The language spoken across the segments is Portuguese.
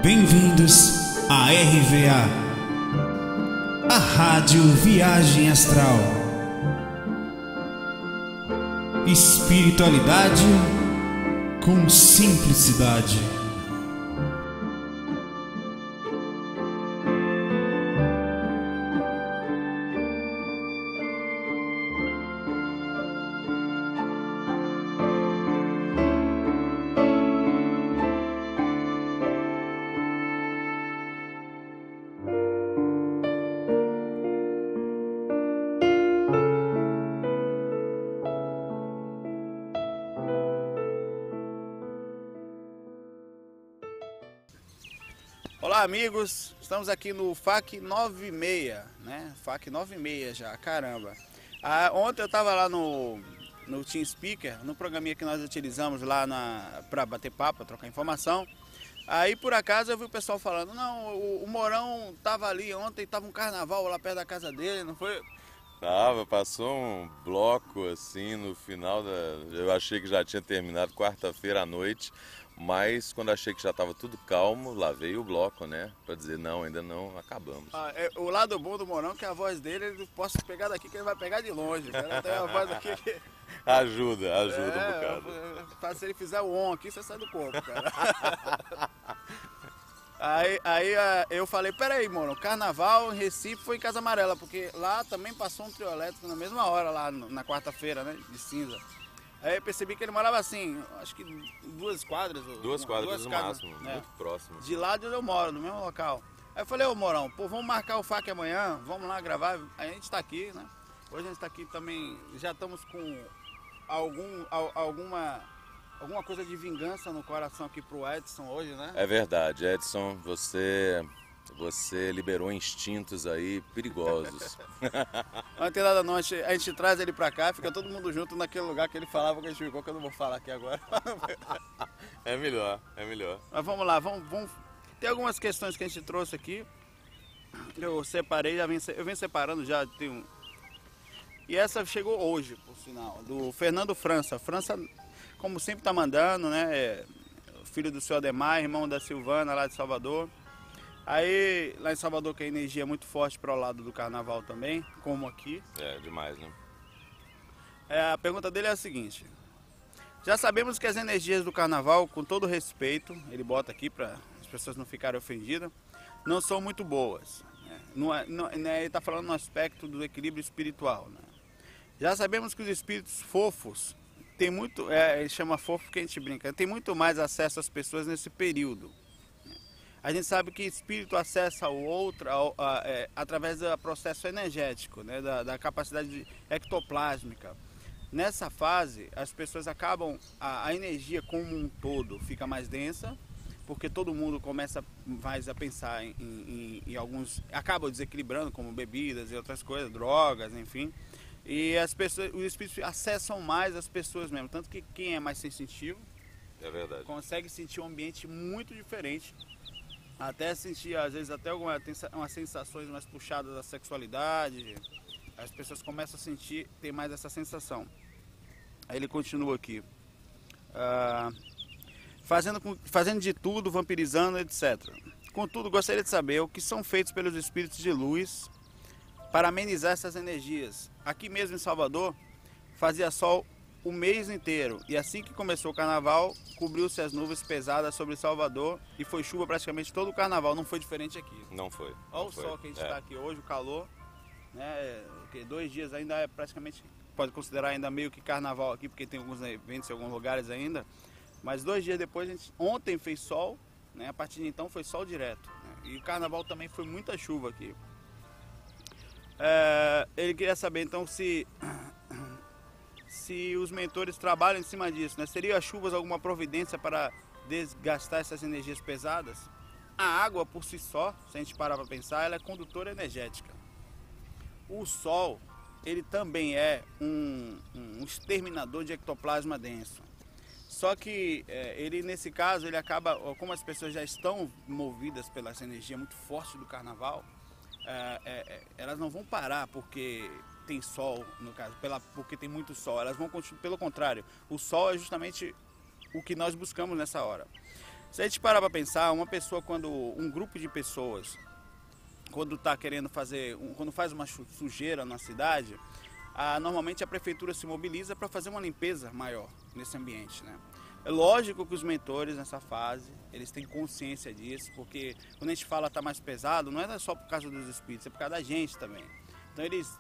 Bem-vindos à RVA, a Rádio Viagem Astral. Espiritualidade com simplicidade. Olá amigos, estamos aqui no FAQ 96, né? FAQ 96 já, caramba. Ontem eu estava lá no TeamSpeaker, no programinha que nós utilizamos lá para bater papo, para trocar informação. Aí por acaso eu vi o pessoal falando, não, o Mourão estava ali ontem, estava um carnaval lá perto da casa dele, não foi? Passou um bloco assim no final eu achei que já tinha terminado quarta-feira à noite, mas quando achei que já estava tudo calmo, lá veio o bloco, né? Para dizer, não, ainda não acabamos. O lado bom do Mourão é que a voz dele, eu posso pegar daqui que ele vai pegar de longe, cara. Tem a voz aqui que... Ajuda um bocado. Se ele fizer o on aqui, você sai do corpo, cara. Aí eu falei, peraí, mano, carnaval em Recife foi em Casa Amarela, porque lá também passou um trio elétrico na mesma hora, lá na quarta-feira, né, de cinza. Aí eu percebi que ele morava assim, acho que duas quadras no máximo, muito próximo. De lá de onde eu moro, no mesmo local. Aí eu falei, ô Mourão, pô, vamos marcar o FAQ amanhã, vamos lá gravar. Aí a gente tá aqui, né, hoje a gente tá aqui também, já estamos com alguma coisa de vingança no coração aqui pro Edson hoje, né? É verdade, Edson, você liberou instintos aí perigosos. Não tem nada não, a gente traz ele pra cá, fica todo mundo junto naquele lugar que ele falava que a gente ficou, que eu não vou falar aqui agora. É melhor. Mas vamos lá, tem algumas questões que a gente trouxe aqui. Eu separei, eu venho separando já, e essa chegou hoje, por sinal, do Fernando França. França, como sempre tá mandando, né, filho do seu Ademar, irmão da Silvana lá de Salvador. Aí, lá em Salvador, que a energia é muito forte para o lado do carnaval também, como aqui. É, demais, né? A pergunta dele é a seguinte. Já sabemos que as energias do carnaval, com todo respeito, ele bota aqui para as pessoas não ficarem ofendidas, não são muito boas. Né? Ele está falando no aspecto do equilíbrio espiritual. Né? Já sabemos que os espíritos fofos, tem muito, ele chama fofo porque a gente brinca, tem muito mais acesso às pessoas nesse período. A gente sabe que espírito acessa o outro através do processo energético, né, da capacidade ectoplásmica. Nessa fase, as pessoas acabam, a energia como um todo fica mais densa, porque todo mundo começa mais a pensar em alguns, acaba desequilibrando, como bebidas e outras coisas, drogas, enfim. E as pessoas, os espíritos acessam mais as pessoas mesmo, tanto que quem é mais sensitivo, é verdade, consegue sentir um ambiente muito diferente. Até sentir, às vezes, até umas sensações mais puxadas da sexualidade. As pessoas começam a sentir, ter mais essa sensação. Aí ele continua aqui. Fazendo de tudo, vampirizando, etc. Contudo, gostaria de saber o que são feitos pelos espíritos de luz para amenizar essas energias. Aqui mesmo em Salvador, fazia sol o mês inteiro, e assim que começou o carnaval, cobriu-se as nuvens pesadas sobre Salvador e foi chuva praticamente todo o carnaval, não foi diferente aqui. Não foi. Olha o sol que a gente está aqui hoje, o calor, né? 2 dias ainda é praticamente, pode considerar ainda meio que carnaval aqui, porque tem alguns eventos em alguns lugares ainda, mas 2 dias depois, ontem fez sol, né? A partir de então foi sol direto, né? E o carnaval também foi muita chuva aqui. Ele queria saber então se os mentores trabalham em cima disso, né? Seria as chuvas alguma providência para desgastar essas energias pesadas? A água por si só, se a gente parar para pensar, ela é condutora energética. O sol, ele também é um exterminador de ectoplasma denso. Só que ele, nesse caso, ele acaba, como as pessoas já estão movidas pela essa energia muito forte do carnaval, elas não vão parar porque tem sol, no caso, porque tem muito sol, elas vão continuar, pelo contrário, o sol é justamente o que nós buscamos nessa hora. Se a gente parar para pensar, uma pessoa um grupo de pessoas, quando está querendo quando faz uma sujeira na cidade, normalmente a prefeitura se mobiliza para fazer uma limpeza maior nesse ambiente, né? É lógico que os mentores nessa fase, eles têm consciência disso, porque quando a gente fala tá mais pesado, não é só por causa dos espíritos, é por causa da gente também. Então eles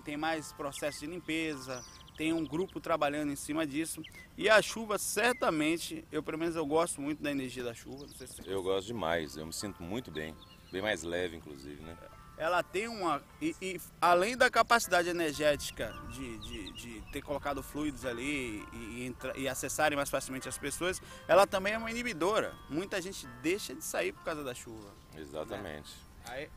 tem mais processo de limpeza, tem um grupo trabalhando em cima disso. E a chuva, certamente, pelo menos eu gosto muito da energia da chuva. Não sei se eu gosto demais, eu me sinto muito bem mais leve inclusive, né? Ela tem e além da capacidade energética de ter colocado fluidos ali e acessarem mais facilmente as pessoas, ela também é uma inibidora. Muita gente deixa de sair por causa da chuva. Exatamente. Né?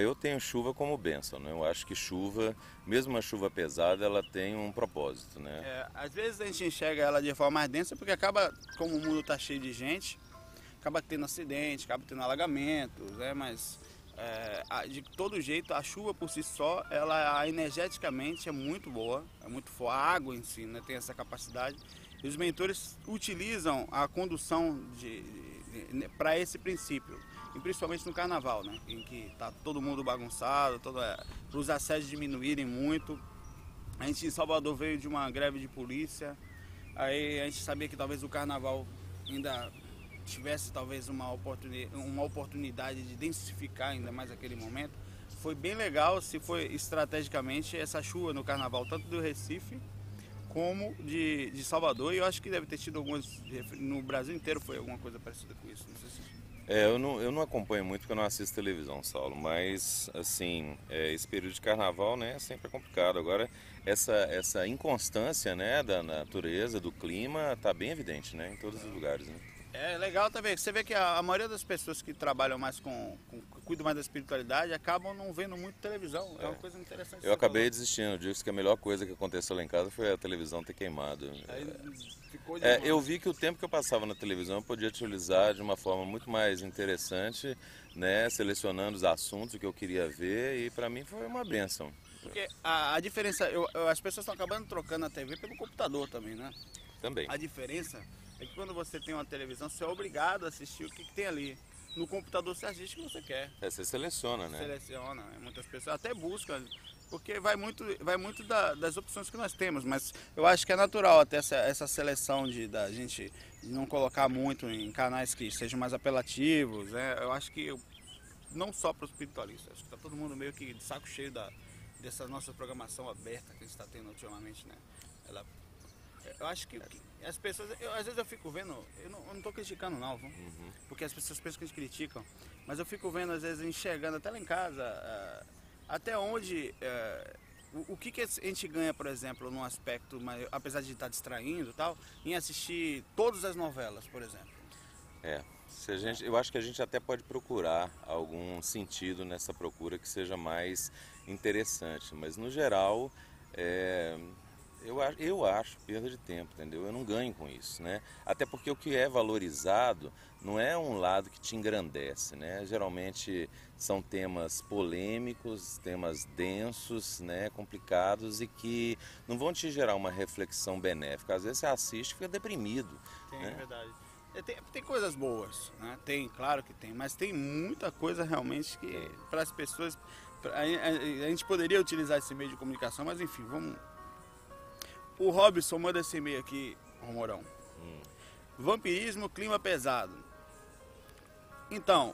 Eu tenho chuva como bênção, né? Eu acho que chuva, mesmo uma chuva pesada, ela tem um propósito, né? Às vezes a gente enxerga ela de forma mais densa porque como o mundo está cheio de gente, acaba tendo acidente, acaba tendo alagamentos, né? Mas de todo jeito, a chuva por si só, ela energeticamente é muito boa, é muito forte. A água em si, né, tem essa capacidade. E os mentores utilizam a condução para esse princípio, e principalmente no carnaval, né, em que está todo mundo bagunçado, para os assédios diminuírem muito. A gente em Salvador veio de uma greve de polícia, aí a gente sabia que talvez o carnaval ainda tivesse talvez uma oportunidade de densificar ainda mais aquele momento. Foi bem legal, se foi estrategicamente, essa chuva no carnaval, tanto do Recife como de Salvador, e eu acho que deve ter tido algumas, no Brasil inteiro foi alguma coisa parecida com isso. Não sei se... eu não acompanho muito porque eu não assisto televisão, Saulo, mas assim, esse período de carnaval, né, sempre é complicado. Agora, essa inconstância, né, da natureza, do clima, está bem evidente, né, em todos os lugares, né? É legal também, você vê que a maioria das pessoas que trabalham mais cuidam mais da espiritualidade, acabam não vendo muito televisão, é uma coisa interessante. Eu acabei desistindo, eu disse que a melhor coisa que aconteceu lá em casa foi a televisão ter queimado. Eu vi que o tempo que eu passava na televisão eu podia utilizar de uma forma muito mais interessante, né, selecionando os assuntos que eu queria ver, e para mim foi uma bênção. Porque a diferença, as pessoas estão acabando trocando a TV pelo computador também, né? Também. A diferença é que quando você tem uma televisão, você é obrigado a assistir o que tem ali. No computador você assiste o que você quer. Você seleciona, né? Seleciona, muitas pessoas até buscam, porque vai muito das opções que nós temos, mas eu acho que é natural até essa seleção da gente não colocar muito em canais que sejam mais apelativos, né? Eu acho que não só para os espiritualistas, acho que está todo mundo meio que de saco cheio dessa nossa programação aberta que a gente está tendo ultimamente, né? Eu acho que as pessoas, às vezes eu fico vendo, eu não estou criticando não, porque as pessoas pensam que a gente criticam, mas eu fico vendo, às vezes, enxergando até lá em casa, até onde, o que a gente ganha, por exemplo, num aspecto, apesar de estar distraindo e tal, em assistir todas as novelas, por exemplo. Eu acho que a gente até pode procurar algum sentido nessa procura que seja mais interessante, mas no geral, eu acho perda de tempo, entendeu? Eu não ganho com isso, né? Até porque o que é valorizado não é um lado que te engrandece, né? Geralmente são temas polêmicos, temas densos, né? Complicados, e que não vão te gerar uma reflexão benéfica. Às vezes você assiste e fica deprimido. Tem, né? É verdade. Tem coisas boas, né? Tem, claro que tem, mas tem muita coisa realmente que para as pessoas... A gente poderia utilizar esse meio de comunicação, mas enfim, vamos... O Robson manda esse e-mail aqui, Romorão. Vampirismo, clima pesado. Então,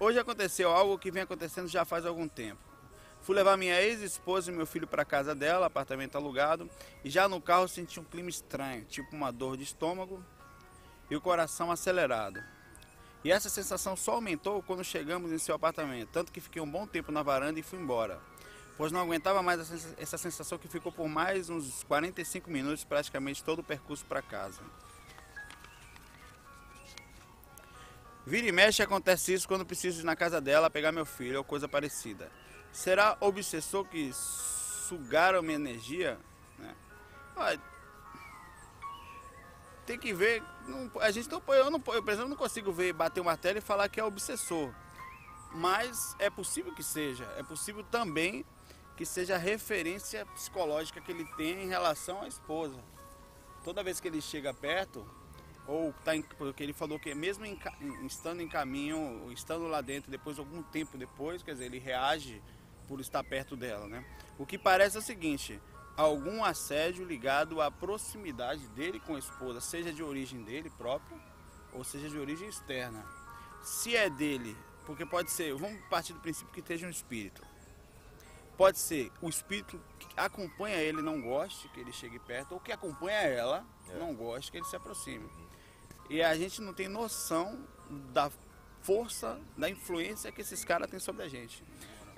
hoje aconteceu algo que vem acontecendo já faz algum tempo. Fui levar minha ex-esposa e meu filho para casa dela, apartamento alugado, e já no carro senti um clima estranho, tipo uma dor de estômago e o coração acelerado. E essa sensação só aumentou quando chegamos em seu apartamento, tanto que fiquei um bom tempo na varanda e fui embora, pois não aguentava mais essa sensação que ficou por mais uns 45 minutos, praticamente todo o percurso para casa. Vira e mexe acontece isso quando preciso ir na casa dela pegar meu filho ou coisa parecida. Será obsessor que sugaram minha energia? Tem que ver, eu, por exemplo, não consigo ver, bater o martelo e falar que é obsessor. Mas é possível que seja, é possível também que seja a referência psicológica que ele tem em relação à esposa. Toda vez que ele chega perto, ou porque ele falou que mesmo estando em caminho, estando lá dentro, depois algum tempo depois, quer dizer, ele reage por estar perto dela, né? O que parece é o seguinte: algum assédio ligado à proximidade dele com a esposa, seja de origem dele próprio, ou seja de origem externa. Se é dele, porque pode ser, vamos partir do princípio que esteja um espírito. Pode ser o espírito que acompanha ele não goste que ele chegue perto, ou que acompanha ela não goste que ele se aproxime. E a gente não tem noção da força, da influência que esses caras têm sobre a gente.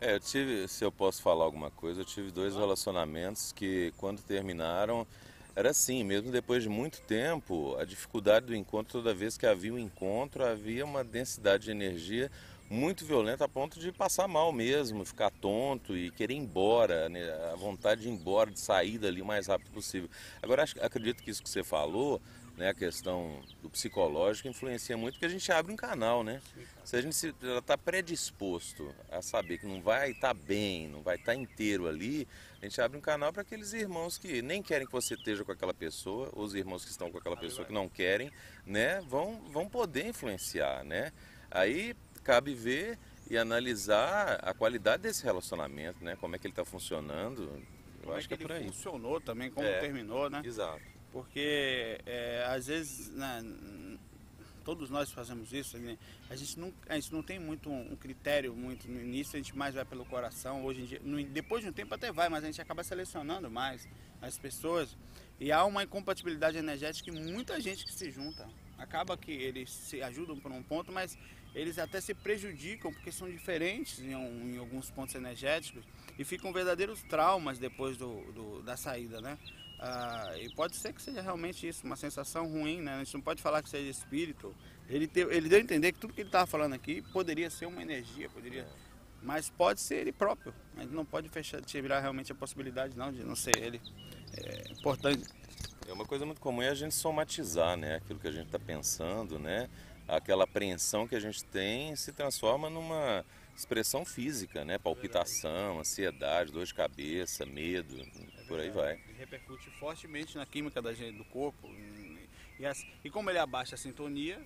Eu tive, se eu posso falar alguma coisa, eu tive 2 relacionamentos que quando terminaram, era assim, mesmo depois de muito tempo, a dificuldade do encontro, toda vez que havia um encontro, havia uma densidade de energia muito violenta a ponto de passar mal mesmo, ficar tonto e querer ir embora, né? A vontade de ir embora, de sair dali o mais rápido possível. Agora, acredito que isso que você falou, né, a questão do psicológico, influencia muito, porque a gente abre um canal, né? Se a gente já está predisposto a saber que não vai estar bem, não vai estar inteiro ali, a gente abre um canal para aqueles irmãos que nem querem que você esteja com aquela pessoa, ou os irmãos que estão com aquela pessoa que não querem, né, vão poder influenciar, né? Aí cabe ver e analisar a qualidade desse relacionamento, né? Como é que ele está funcionando. Eu acho que é por aí. Funcionou também, como terminou, né? Exato. Porque às vezes, né, todos nós fazemos isso, né? A gente não tem muito um critério muito no início, a gente mais vai pelo coração. Hoje em dia, depois de um tempo até vai, mas a gente acaba selecionando mais as pessoas. E há uma incompatibilidade energética e muita gente que se junta. Acaba que eles se ajudam por um ponto, mas eles até se prejudicam porque são diferentes em alguns pontos energéticos e ficam verdadeiros traumas depois da saída, né? E pode ser que seja realmente isso, uma sensação ruim, né? A gente não pode falar que seja espírito. Ele deu a entender que tudo que ele estava falando aqui poderia ser uma energia, mas pode ser ele próprio. A gente não pode tirar realmente a possibilidade não de não ser ele. É importante. É uma coisa muito comum é a gente somatizar, né? Aquilo que a gente está pensando, né? Aquela apreensão que a gente tem se transforma numa expressão física, né? Palpitação, ansiedade, dor de cabeça, medo, por aí vai. Repercute fortemente na química da gente, do corpo. E como ele abaixa a sintonia,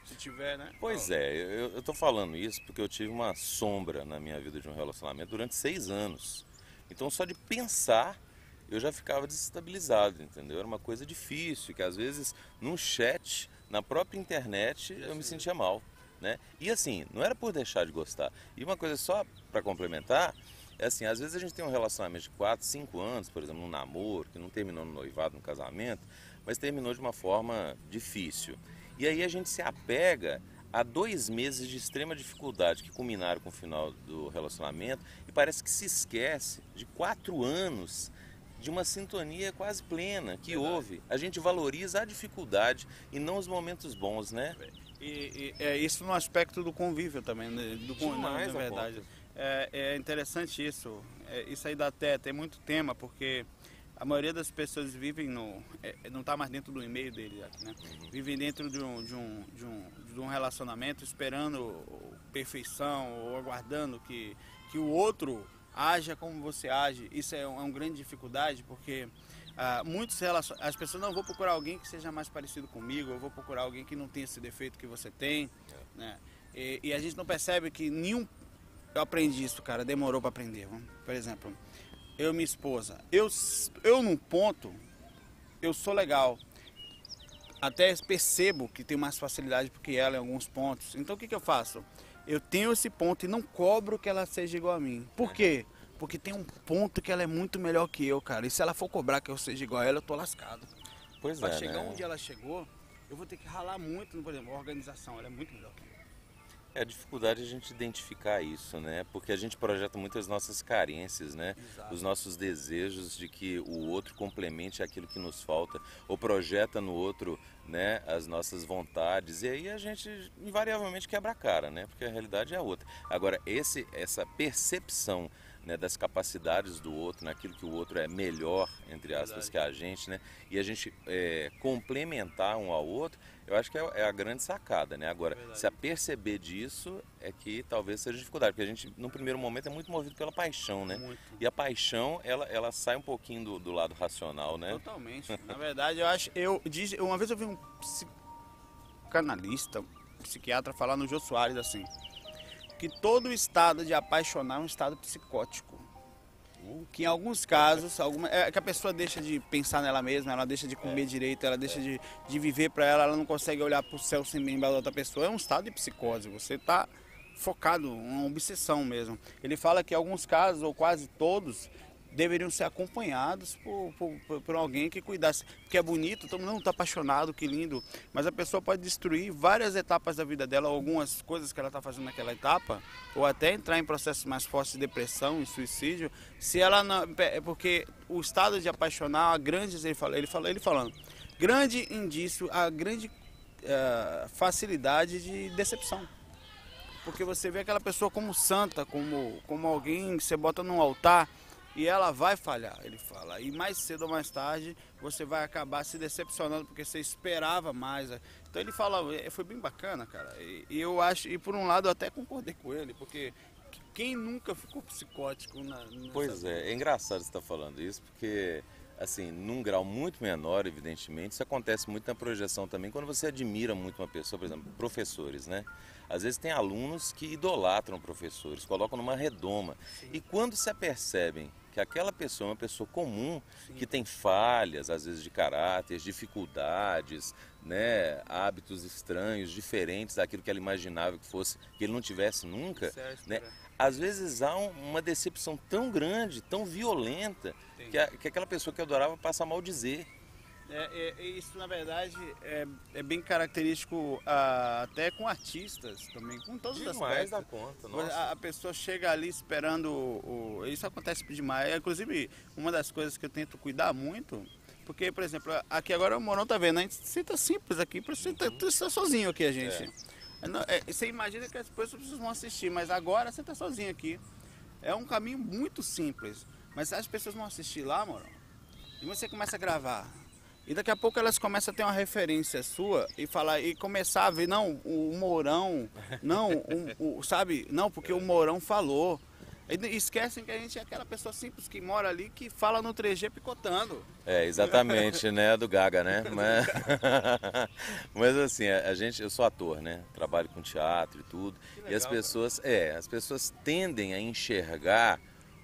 se tiver, né? Pois é, eu tô falando isso porque eu tive uma sombra na minha vida de um relacionamento durante 6 anos. Então só de pensar eu já ficava desestabilizado, entendeu? Era uma coisa difícil, que às vezes num chat, na própria internet, eu me sentia mal, né? E assim, não era por deixar de gostar. E uma coisa só para complementar, é assim, às vezes a gente tem um relacionamento de 4, 5 anos, por exemplo, um namoro, que não terminou no noivado, no casamento, mas terminou de uma forma difícil. E aí a gente se apega a 2 meses de extrema dificuldade que culminaram com o final do relacionamento e parece que se esquece de 4 anos de uma sintonia quase plena que houve. A gente valoriza a dificuldade e não os momentos bons, né? E isso no aspecto do convívio também, né? Demais, na verdade. É interessante isso. Isso aí dá até tem muito tema, porque a maioria das pessoas vivem não está mais dentro do e-mail dele, né? Vivem dentro de um relacionamento esperando perfeição ou aguardando que o outro haja como você age. Isso é uma grande dificuldade, porque as pessoas não vão procurar alguém que seja mais parecido comigo, eu vou procurar alguém que não tenha esse defeito que você tem, né? E a gente não percebe que eu aprendi isso, cara, demorou para aprender. Por exemplo, eu e minha esposa, eu num ponto, eu sou legal, até percebo que tenho mais facilidade do que ela em alguns pontos. Então o que eu faço? Eu tenho esse ponto e não cobro que ela seja igual a mim. Por quê? Porque tem um ponto que ela é muito melhor que eu, cara. E se ela for cobrar que eu seja igual a ela, eu tô lascado. Pois pra é, chegar né? onde ela chegou, eu vou ter que ralar muito. Por exemplo, a organização, ela é muito melhor que eu. É a dificuldade a gente identificar isso, né? Porque a gente projeta muitas nossas carências, né? Exato. Os nossos desejos de que o outro complemente aquilo que nos falta, ou projeta no outro, né, as nossas vontades, e aí a gente invariavelmente quebra a cara, né? Porque a realidade é a outra. Agora, essa percepção, né, das capacidades do outro, naquilo que o outro é melhor, entre aspas, que a gente, né? E a gente complementar um ao outro, eu acho que é a grande sacada, né? Agora, se a perceber disso é que talvez seja dificuldade, porque a gente, no primeiro momento, é muito movido pela paixão, né? Muito. E a paixão, ela sai um pouquinho do lado racional, né? Totalmente. Na verdade, uma vez eu vi psicanalista, psiquiatra, falar no Jô Soares assim, que todo estado de apaixonar é um estado psicótico. Que em alguns casos, que a pessoa deixa de pensar nela mesma, ela deixa de comer direito, ela deixa de viver para ela, ela não consegue olhar para o céu sem lembrar da outra pessoa. É um estado de psicose, você está focado, uma obsessão mesmo. Ele fala que em alguns casos, ou quase todos, deveriam ser acompanhados por alguém que cuidasse. Porque é bonito, todo mundo está apaixonado, que lindo, mas a pessoa pode destruir várias etapas da vida dela, algumas coisas que ela está fazendo naquela etapa, ou até entrar em processos mais fortes de depressão e suicídio, se ela não... Porque o estado de apaixonar, a grande, ele falando, grande indício, a grande facilidade de decepção. Porque você vê aquela pessoa como santa, como alguém que você bota num altar, e ela vai falhar, ele fala. E mais cedo ou mais tarde você vai acabar se decepcionando porque você esperava mais. Então ele fala, foi bem bacana, cara. E eu acho, e por um lado eu até concordei com ele, porque quem nunca ficou psicótico Pois é engraçado você estar falando isso, porque assim, num grau muito menor, evidentemente, isso acontece muito na projeção também, quando você admira muito uma pessoa, por exemplo, professores, né? Às vezes tem alunos que idolatram professores, colocam numa redoma. Sim. E quando se apercebem que aquela pessoa é uma pessoa comum, sim, que tem falhas, às vezes de caráter, dificuldades, né, hábitos estranhos, diferentes daquilo que ela imaginava que fosse, que ele não tivesse nunca, certo, né? Às vezes há uma decepção tão grande, tão violenta, que aquela pessoa que adorava passa a maldizer. Isso na verdade é bem característico até com artistas também, com todos os aspectos. Da conta, nossa. A pessoa chega ali esperando, isso acontece demais, inclusive uma das coisas que eu tento cuidar muito, porque por exemplo, aqui agora o Morão tá vendo, a gente senta simples aqui, você tá sozinho aqui a gente. Você imagina que as pessoas vão assistir, mas agora você tá sozinho aqui. É um caminho muito simples, mas as pessoas vão assistir lá, Morão, e você começa a gravar. E daqui a pouco elas começam a ter uma referência sua e falar, e começar a ver, não, o Mourão, não, sabe? Não, porque o Mourão falou. E esquecem que a gente é aquela pessoa simples que mora ali, que fala no 3G picotando. Exatamente, né? Do Gaga, né? Mas assim, eu sou ator, né? Trabalho com teatro e tudo. Legal, e as pessoas tendem a enxergar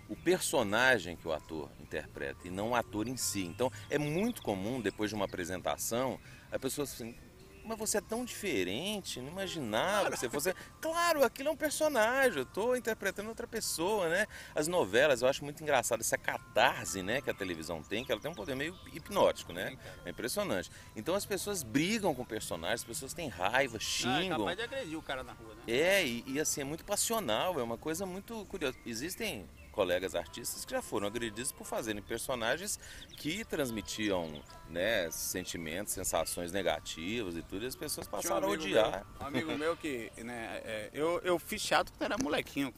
o personagem que o ator interpreta e não o ator em si. Então é muito comum, depois de uma apresentação, a pessoa assim, mas você é tão diferente, não imaginava que você fosse... Claro, aquilo é um personagem, eu estou interpretando outra pessoa, né? As novelas, eu acho muito engraçado essa catarse, né, que a televisão tem, que ela tem um poder meio hipnótico, né? É impressionante. Então as pessoas brigam com personagens, as pessoas têm raiva, xingam. É capaz de agredir o cara na rua, né? E assim, é muito passional, é uma coisa muito curiosa. Existem colegas artistas que já foram agredidos por fazerem personagens que transmitiam, né, sentimentos, sensações negativas e tudo, e as pessoas passaram a odiar. Um amigo meu que, né, eu fiz teatro quando era molequinho,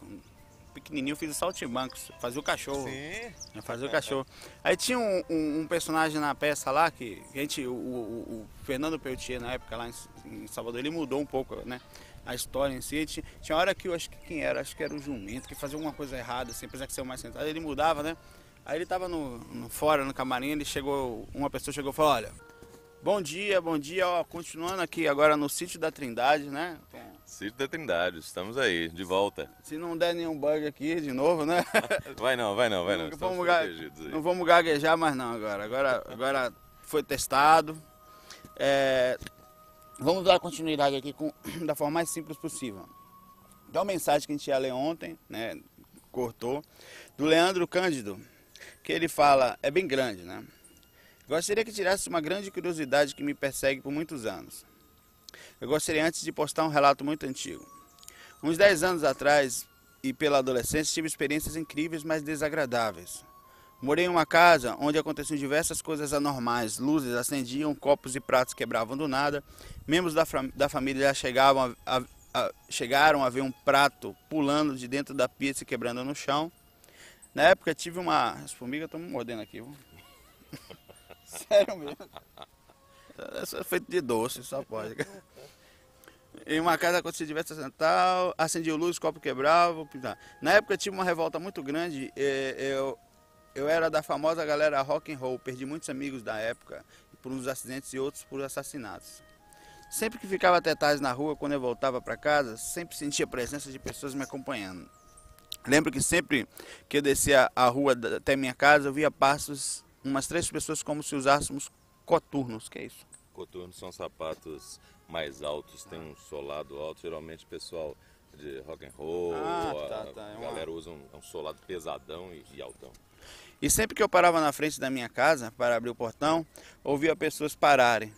pequenininho, fiz o Saltimbancos, fazia o cachorro. Sim. Fazia o cachorro. Aí tinha um personagem na peça lá, que a gente, o Fernando Peltier, na época lá em Salvador, ele mudou um pouco, né, a história em si. Tinha hora que eu acho que quem era? Acho que era o Jumento, que fazia alguma coisa errada, assim, apesar de ser o mais sentado, ele mudava, né? Aí ele tava fora, no camarim, uma pessoa chegou e falou, olha, bom dia, ó, continuando aqui agora no Sítio da Trindade, né? Sítio da Trindade, estamos aí, de volta. Se não der nenhum bug aqui de novo, né? Vai não, não vamos gaguejar mais não agora foi testado. Vamos dar continuidade aqui da forma mais simples possível. Tem uma mensagem que a gente ia ler ontem, né? Cortou, do Leandro Cândido, que ele fala, é bem grande, né? Gostaria que tirasse uma grande curiosidade que me persegue por muitos anos. Eu gostaria antes de postar um relato muito antigo. Uns 10 anos atrás, e pela adolescência, tive experiências incríveis, mas desagradáveis. Morei em uma casa onde aconteciam diversas coisas anormais. Luzes acendiam, copos e pratos quebravam do nada. Membros da família já chegaram a ver um prato pulando de dentro da pia e se quebrando no chão. Na época tive uma... As formigas estão me mordendo aqui, viu? Sério mesmo. Isso é feito de doce, só pode. Em uma casa acontecia diversas tal, acendia luz, copo quebrava. Na época tive uma revolta muito grande. Eu era da famosa galera rock and roll, perdi muitos amigos da época por uns acidentes e outros por assassinatos. Sempre que ficava até tarde na rua, quando eu voltava para casa, sempre sentia a presença de pessoas me acompanhando. Lembro que sempre que eu descia a rua até minha casa, eu via passos, umas 3 pessoas como se usássemos coturnos, que é isso? Coturnos são sapatos mais altos, tem um solado alto, geralmente pessoal de rock and roll, a galera usa um solado pesadão e altão. E sempre que eu parava na frente da minha casa para abrir o portão, ouvia pessoas pararem.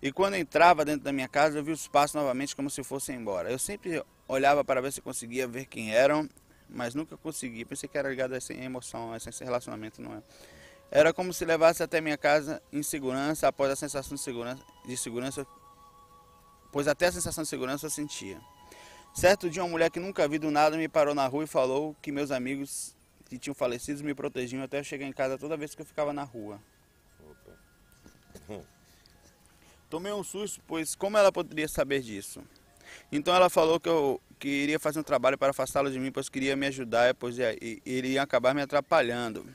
E quando entrava dentro da minha casa, eu via os passos novamente como se fossem embora. Eu sempre olhava para ver se conseguia ver quem eram, mas nunca consegui. Pensei que era ligado a essa emoção, a esse relacionamento, não é? Era como se levasse até minha casa em segurança, após a sensação de segurança, pois até a sensação de segurança eu sentia. Certo dia, uma mulher que nunca vi do nada me parou na rua e falou que meus amigos que tinham falecido me protegiam até eu chegar em casa toda vez que eu ficava na rua. Tomei um susto, pois como ela poderia saber disso? Então ela falou que iria fazer um trabalho para afastá-lo de mim, pois queria me ajudar, pois ele ia acabar me atrapalhando.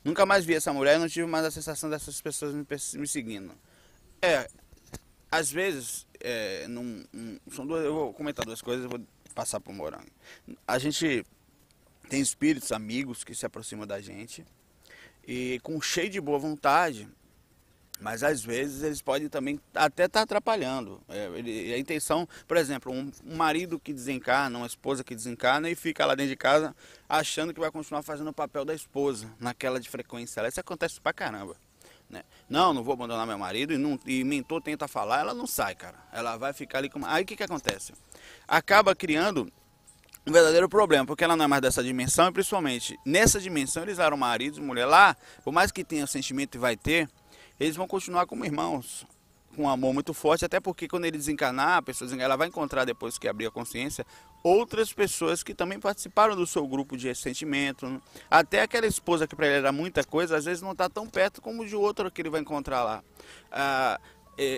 Nunca mais vi essa mulher e não tive mais a sensação dessas pessoas me seguindo. Às vezes, eu vou comentar 2 coisas e vou passar para o Morango. A gente tem espíritos, amigos que se aproximam da gente e com cheio de boa vontade, mas às vezes eles podem também até estar atrapalhando. A intenção, por exemplo, um marido que desencarna, uma esposa que desencarna e fica lá dentro de casa achando que vai continuar fazendo o papel da esposa, naquela de frequência. Isso acontece pra caramba. Né? Não vou abandonar meu marido e mentor tenta falar, ela não sai, cara. Ela vai ficar ali com... Aí o que acontece? Acaba criando um verdadeiro problema, porque ela não é mais dessa dimensão e principalmente nessa dimensão eles eram maridos e mulher lá, por mais que tenha sentimento e vai ter, eles vão continuar como irmãos, com um amor muito forte, até porque quando ele desencarnar, ela vai encontrar depois que abrir a consciência, outras pessoas que também participaram do seu grupo de ressentimento, até aquela esposa que para ele era muita coisa, às vezes não está tão perto como de outro que ele vai encontrar lá.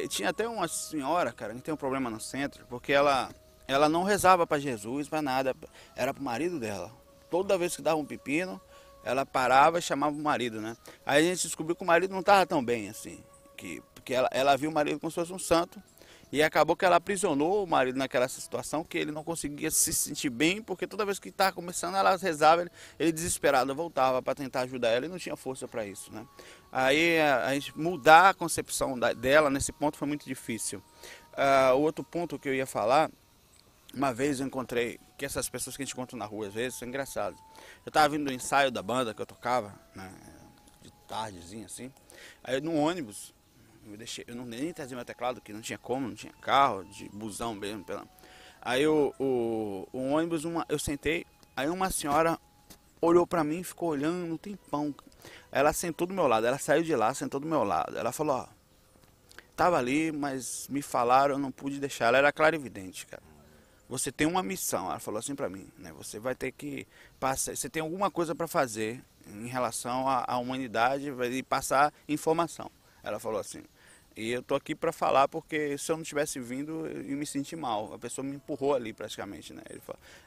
Tinha até uma senhora, cara, que tem um problema no centro, porque ela não rezava para Jesus, para nada, era para o marido dela. Toda vez que dava um pepino, ela parava e chamava o marido, né? Aí a gente descobriu que o marido não estava tão bem assim, porque ela viu o marido como se fosse um santo, e acabou que ela aprisionou o marido naquela situação, que ele não conseguia se sentir bem, porque toda vez que estava começando, ela rezava, ele desesperado voltava para tentar ajudar ela e não tinha força para isso, né? Aí a gente mudar a concepção dela nesse ponto foi muito difícil. O outro ponto que eu ia falar, uma vez eu encontrei, que essas pessoas que a gente encontra na rua às vezes são engraçadas. Eu estava vindo do ensaio da banda que eu tocava, né, de tardezinha assim, aí no ônibus, eu não nem trazia meu teclado, que não tinha como, não tinha carro, de busão mesmo. Aí o ônibus, eu sentei, aí uma senhora olhou pra mim e ficou olhando um tempão. Ela sentou do meu lado, ela saiu de lá, sentou do meu lado. Ela falou, ó, tava ali, mas me falaram, eu não pude deixar. Ela era clarividente, cara. Você tem uma missão, ela falou assim pra mim, né? Você vai ter que passar, você tem alguma coisa para fazer em relação à humanidade e passar informação. Ela falou assim. E eu tô aqui para falar porque se eu não tivesse vindo, eu me senti mal. A pessoa me empurrou ali praticamente, né?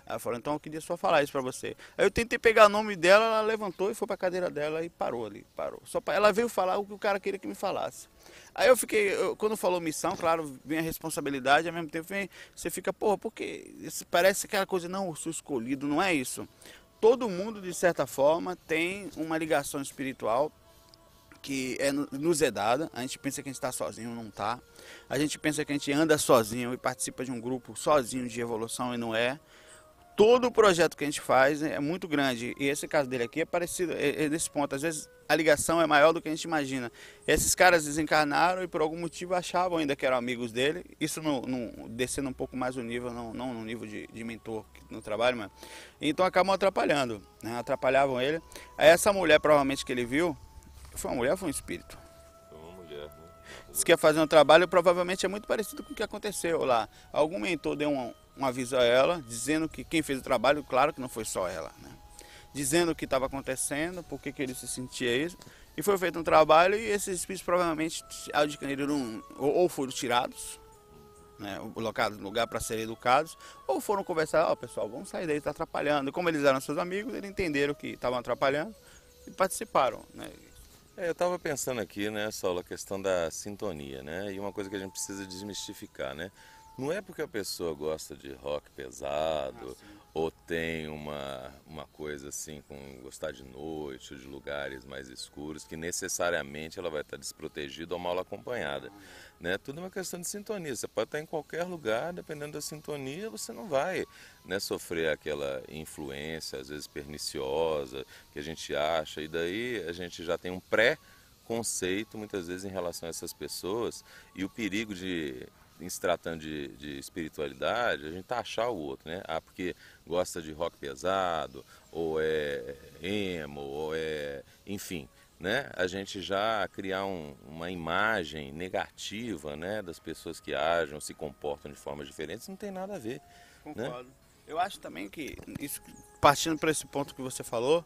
Ela falou, então eu queria só falar isso para você. Aí eu tentei pegar o nome dela, ela levantou e foi para a cadeira dela e parou ali, parou. Ela veio falar o que o cara queria que me falasse. Aí eu fiquei, quando falou missão, claro, vem a responsabilidade, ao mesmo tempo você fica, porra, porque parece aquela coisa, não, eu sou escolhido, não é isso. Todo mundo, de certa forma, tem uma ligação espiritual que nos é dada. A gente pensa que a gente está sozinho, não está. A gente pensa que a gente anda sozinho e participa de um grupo sozinho de evolução e não é. Todo o projeto que a gente faz é muito grande e esse caso dele aqui é parecido, nesse ponto. Às vezes a ligação é maior do que a gente imagina. Esses caras desencarnaram e por algum motivo achavam ainda que eram amigos dele. Isso descendo um pouco mais o nível, não no nível de mentor no trabalho, mas... Então acabam atrapalhando, né? Atrapalhavam ele. Aí essa mulher provavelmente que ele viu, foi uma mulher ou foi um espírito? Foi uma mulher, né? Se quer fazer um trabalho, provavelmente é muito parecido com o que aconteceu lá. Algum mentor deu um aviso a ela, dizendo que quem fez o trabalho, claro que não foi só ela, né? Dizendo o que estava acontecendo, por que ele se sentia isso. E foi feito um trabalho e esses espíritos provavelmente adquiriram, ou foram tirados, né, colocados no lugar para serem educados, ou foram conversar, pessoal, vamos sair daí, está atrapalhando. Como eles eram seus amigos, eles entenderam que estavam atrapalhando e participaram, né? Eu estava pensando aqui, né, Saulo, a questão da sintonia, né? E uma coisa que a gente precisa desmistificar, né? Não é porque a pessoa gosta de rock pesado ou tem uma coisa assim com gostar de noite ou de lugares mais escuros que necessariamente ela vai estar desprotegida ou mal acompanhada, né? Tudo é uma questão de sintonia. Você pode estar em qualquer lugar, dependendo da sintonia, você não vai, né, sofrer aquela influência, às vezes perniciosa, que a gente acha, e daí a gente já tem um pré-conceito, muitas vezes, em relação a essas pessoas, e o perigo de, em se tratando de espiritualidade, a gente taxar o outro, né? Ah, porque gosta de rock pesado, ou é emo, ou é... enfim, né? A gente já criar uma imagem negativa, né, das pessoas que agem ou se comportam de formas diferentes, não tem nada a ver. Concordo. Né? Eu acho também que, isso, partindo para esse ponto que você falou,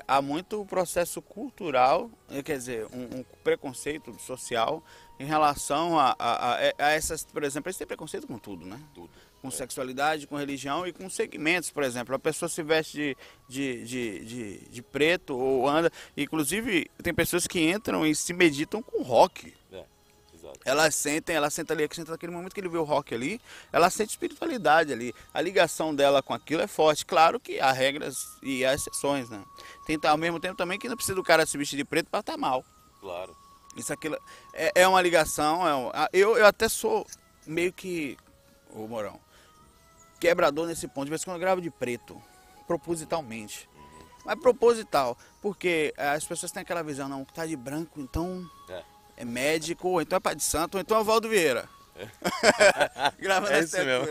há muito processo cultural, quer dizer, um preconceito social em relação a essas, por exemplo, eles têm preconceito com tudo, né? Tudo. Com sexualidade, com religião e com segmentos, por exemplo. A pessoa se veste de preto ou anda... Inclusive, tem pessoas que entram e se meditam com rock. Exato. Ela senta ali, senta naquele momento que ele vê o rock ali, ela sente espiritualidade ali. A ligação dela com aquilo é forte. Claro que há regras e há exceções, né? Tem ao mesmo tempo também que não precisa do cara se vestir de preto para estar mal. Claro. Isso, aquilo é uma ligação. Eu até sou meio que, ô Morão, quebrador nesse ponto. De vez em quando eu gravo de preto, propositalmente. Mas proposital, porque as pessoas têm aquela visão, não, que tá de branco, então é médico, ou então é pai de santo, ou então é Valdo Vieira. Gravando É a isso mesmo.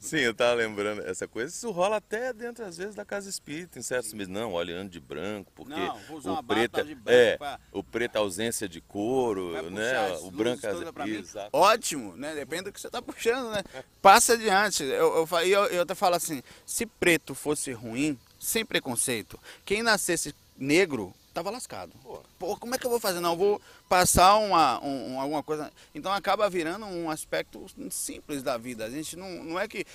Sim, eu tava lembrando essa coisa. Isso rola até dentro, às vezes, da casa espírita, em certos meses. Não, olhando de branco, porque não, vou usar o uma preto bata de branco o preto é ausência de couro, vai né? puxar O branco é exato. Ótimo, né? Depende do que você tá puxando, né? Passa adiante. Eu até falo assim, se preto fosse ruim, sem preconceito, quem nascesse negro tava lascado. Pô, como é que eu vou fazer? Não, eu vou passar alguma coisa. Então acaba virando um aspecto simples da vida. A gente não é que,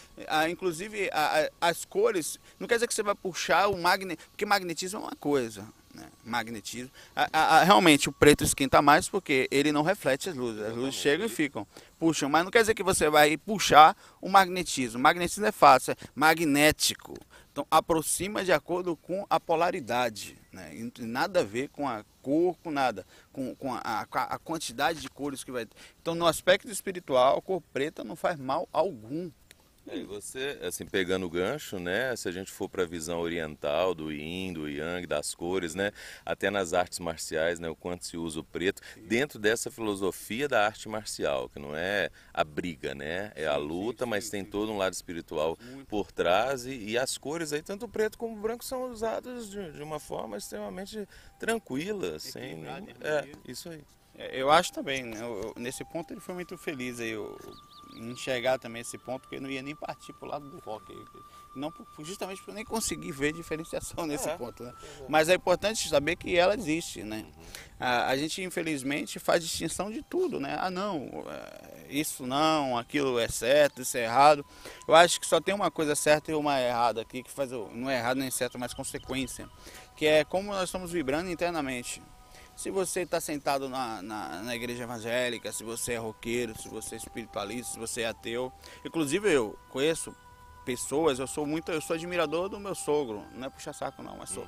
inclusive, as cores, não quer dizer que você vai puxar o magnetismo, porque magnetismo é uma coisa. Né? Magnetismo. Realmente o preto esquenta mais porque ele não reflete as luzes chegam e ficam, puxam, mas não quer dizer que você vai puxar o magnetismo. O magnetismo é fácil, é magnético. Então aproxima de acordo com a polaridade, né? Não tem nada a ver com a cor, com nada, com a quantidade de cores que vai ter. Então no aspecto espiritual, a cor preta não faz mal algum. E você, assim, pegando o gancho, né, se a gente for para a visão oriental do yin, do yang, das cores, né, até nas artes marciais, né, o quanto se usa o preto, dentro dessa filosofia da arte marcial, que não é a briga, né, é a luta, mas tem todo um lado espiritual por trás, e as cores aí, tanto o preto como o branco, são usadas de uma forma extremamente tranquila, sem... isso aí. Eu acho também, né? Nesse ponto ele foi muito feliz aí, enxergar também esse ponto, porque eu não ia nem partir para o lado do rock, não, justamente porque eu nem consegui ver diferenciação nesse ponto, né? Mas é importante saber que ela existe, né? A gente infelizmente faz distinção de tudo, né? Ah não, isso não, aquilo é certo, isso é errado. Eu acho que só tem uma coisa certa e uma errada aqui, que faz não é errado nem certo, mas consequência, que é como nós estamos vibrando internamente. Se você está sentado na igreja evangélica, se você é roqueiro, se você é espiritualista, se você é ateu. Inclusive eu conheço pessoas, eu sou admirador do meu sogro, não é puxar saco não, mas sou.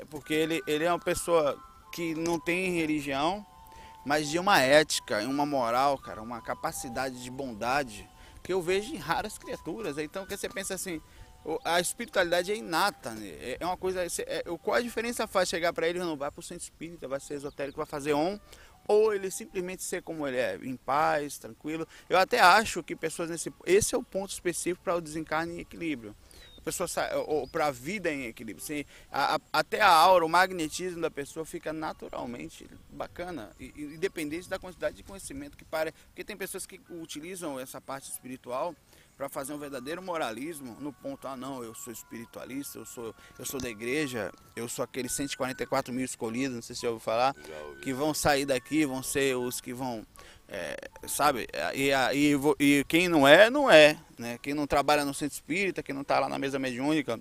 Porque ele é uma pessoa que não tem religião, mas de uma ética, uma moral, cara, uma capacidade de bondade que eu vejo em raras criaturas. Então que você pensa assim, a espiritualidade é inata, né? É uma coisa. Qual a diferença faz chegar para ele? Não vai para o centro espírita, vai ser esotérico, vai fazer ou ele simplesmente ser como ele é, em paz, tranquilo. Eu até acho que pessoas esse é o ponto específico para o desencarne em equilíbrio. A pessoa ou para a vida em equilíbrio. Até a aura, o magnetismo da pessoa fica naturalmente bacana, independente da quantidade de conhecimento que porque tem pessoas que utilizam essa parte espiritual para fazer um verdadeiro moralismo no ponto, não, eu sou espiritualista, eu sou da igreja, eu sou aqueles 144 mil escolhidos, não sei se você ouviu falar, que vão sair daqui, vão ser os que vão, sabe, e quem não é, não é, né? Quem não trabalha no centro espírita, quem não está lá na mesa mediúnica,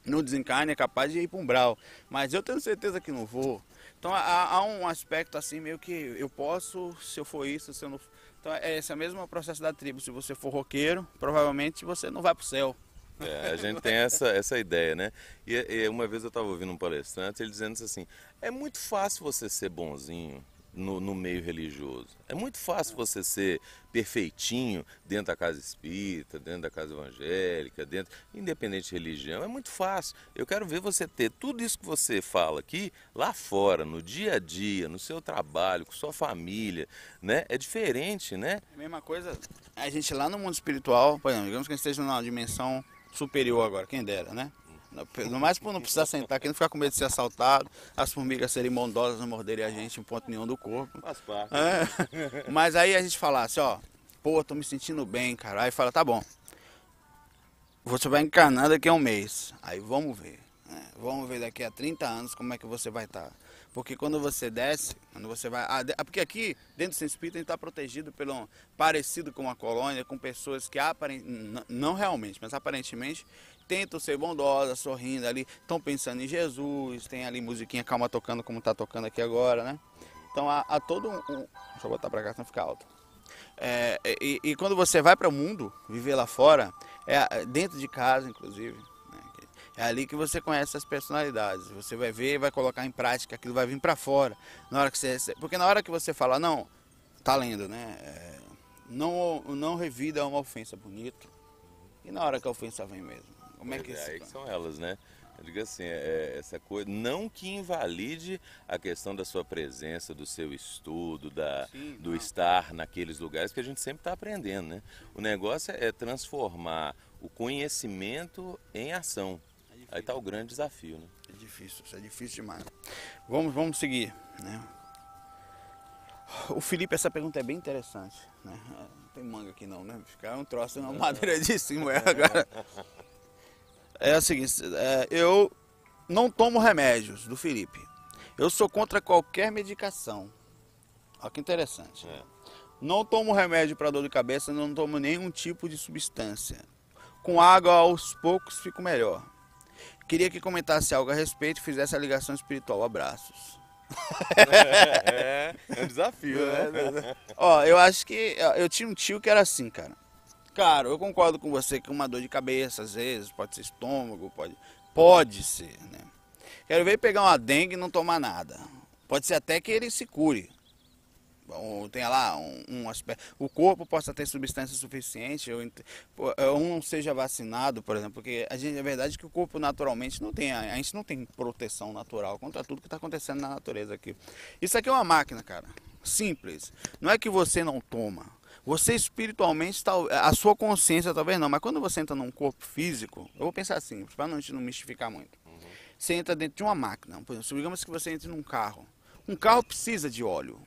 no desencarne é capaz de ir para um umbral, mas eu tenho certeza que não vou. Então há um aspecto assim meio que eu posso, se eu for isso, se eu não... Então é esse mesmo processo da tribo. Se você for roqueiro, provavelmente você não vai para o céu. A gente tem essa ideia, né? E uma vez eu estava ouvindo um palestrante, ele dizendo assim, é muito fácil você ser bonzinho no meio religioso. É muito fácil você ser perfeitinho dentro da casa espírita, dentro da casa evangélica, independente de religião. É muito fácil. Eu quero ver você ter tudo isso que você fala aqui, lá fora, no dia a dia, no seu trabalho, com sua família, né? É diferente, né? A mesma coisa, a gente lá no mundo espiritual, por exemplo, digamos que a gente esteja numa dimensão superior agora, quem dera, né? No mais por não precisar sentar aqui, não ficar com medo de ser assaltado, as formigas serem bondosas, não morderem a gente em ponto nenhum do corpo. Faz parte. Mas aí a gente falasse, ó, pô, tô me sentindo bem, cara. Aí fala, tá bom, você vai encarnar daqui a um mês, aí vamos ver, né? Vamos ver daqui a 30 anos como é que você vai estar. Porque quando você desce, quando você vai... porque aqui, dentro do Centro Espírita, a gente está protegido pelo parecido com uma colônia, com pessoas que não realmente, mas aparentemente tentam ser bondosas, sorrindo ali, estão pensando em Jesus, tem ali musiquinha calma tocando como está tocando aqui agora, né? Então há todo deixa eu botar para cá, senão fica alto. E quando você vai para o mundo, viver lá fora, dentro de casa, inclusive, né? É ali que você conhece as personalidades. Você vai ver, vai colocar em prática, aquilo vai vir para fora. Na hora que você, porque na hora que você fala, não, tá lendo, né? Não revida uma ofensa bonito. E na hora que a ofensa vem mesmo? Como é que isso? Aí que são elas, né? Eu digo assim, essa coisa, não que invalide a questão da sua presença, do seu estudo, do estar naqueles lugares que a gente sempre está aprendendo, né? O negócio é transformar o conhecimento em ação. Aí está o grande desafio, né? É difícil, isso é difícil demais. Vamos seguir, né? O Felipe, essa pergunta é bem interessante, né? Não tem manga aqui não, né? Ficar um troço na madeira de cima agora. É o seguinte, eu não tomo remédios, do Felipe. Eu sou contra qualquer medicação. Olha que interessante. Não tomo remédio para dor de cabeça, não tomo nenhum tipo de substância. Com água aos poucos fico melhor. Queria que comentasse algo a respeito e fizesse a ligação espiritual. Abraços. É um desafio, né? Ó, eu acho que eu tinha um tio que era assim, cara. Cara, eu concordo com você que uma dor de cabeça, às vezes, pode ser estômago, pode ser, né? Quero ver pegar uma dengue e não tomar nada. Pode ser até que ele se cure. Ou tenha lá um aspecto. O corpo possa ter substância suficiente, ou não seja vacinado, por exemplo, porque é verdade que o corpo naturalmente não tem, a gente não tem proteção natural contra tudo que está acontecendo na natureza aqui. Isso aqui é uma máquina, cara. Simples. Não é que você não toma. Você espiritualmente, a sua consciência talvez não, mas quando você entra num corpo físico, eu vou pensar assim, para a gente não mistificar muito. Você entra dentro de uma máquina, por exemplo, digamos que você entre num carro. Um carro precisa de óleo.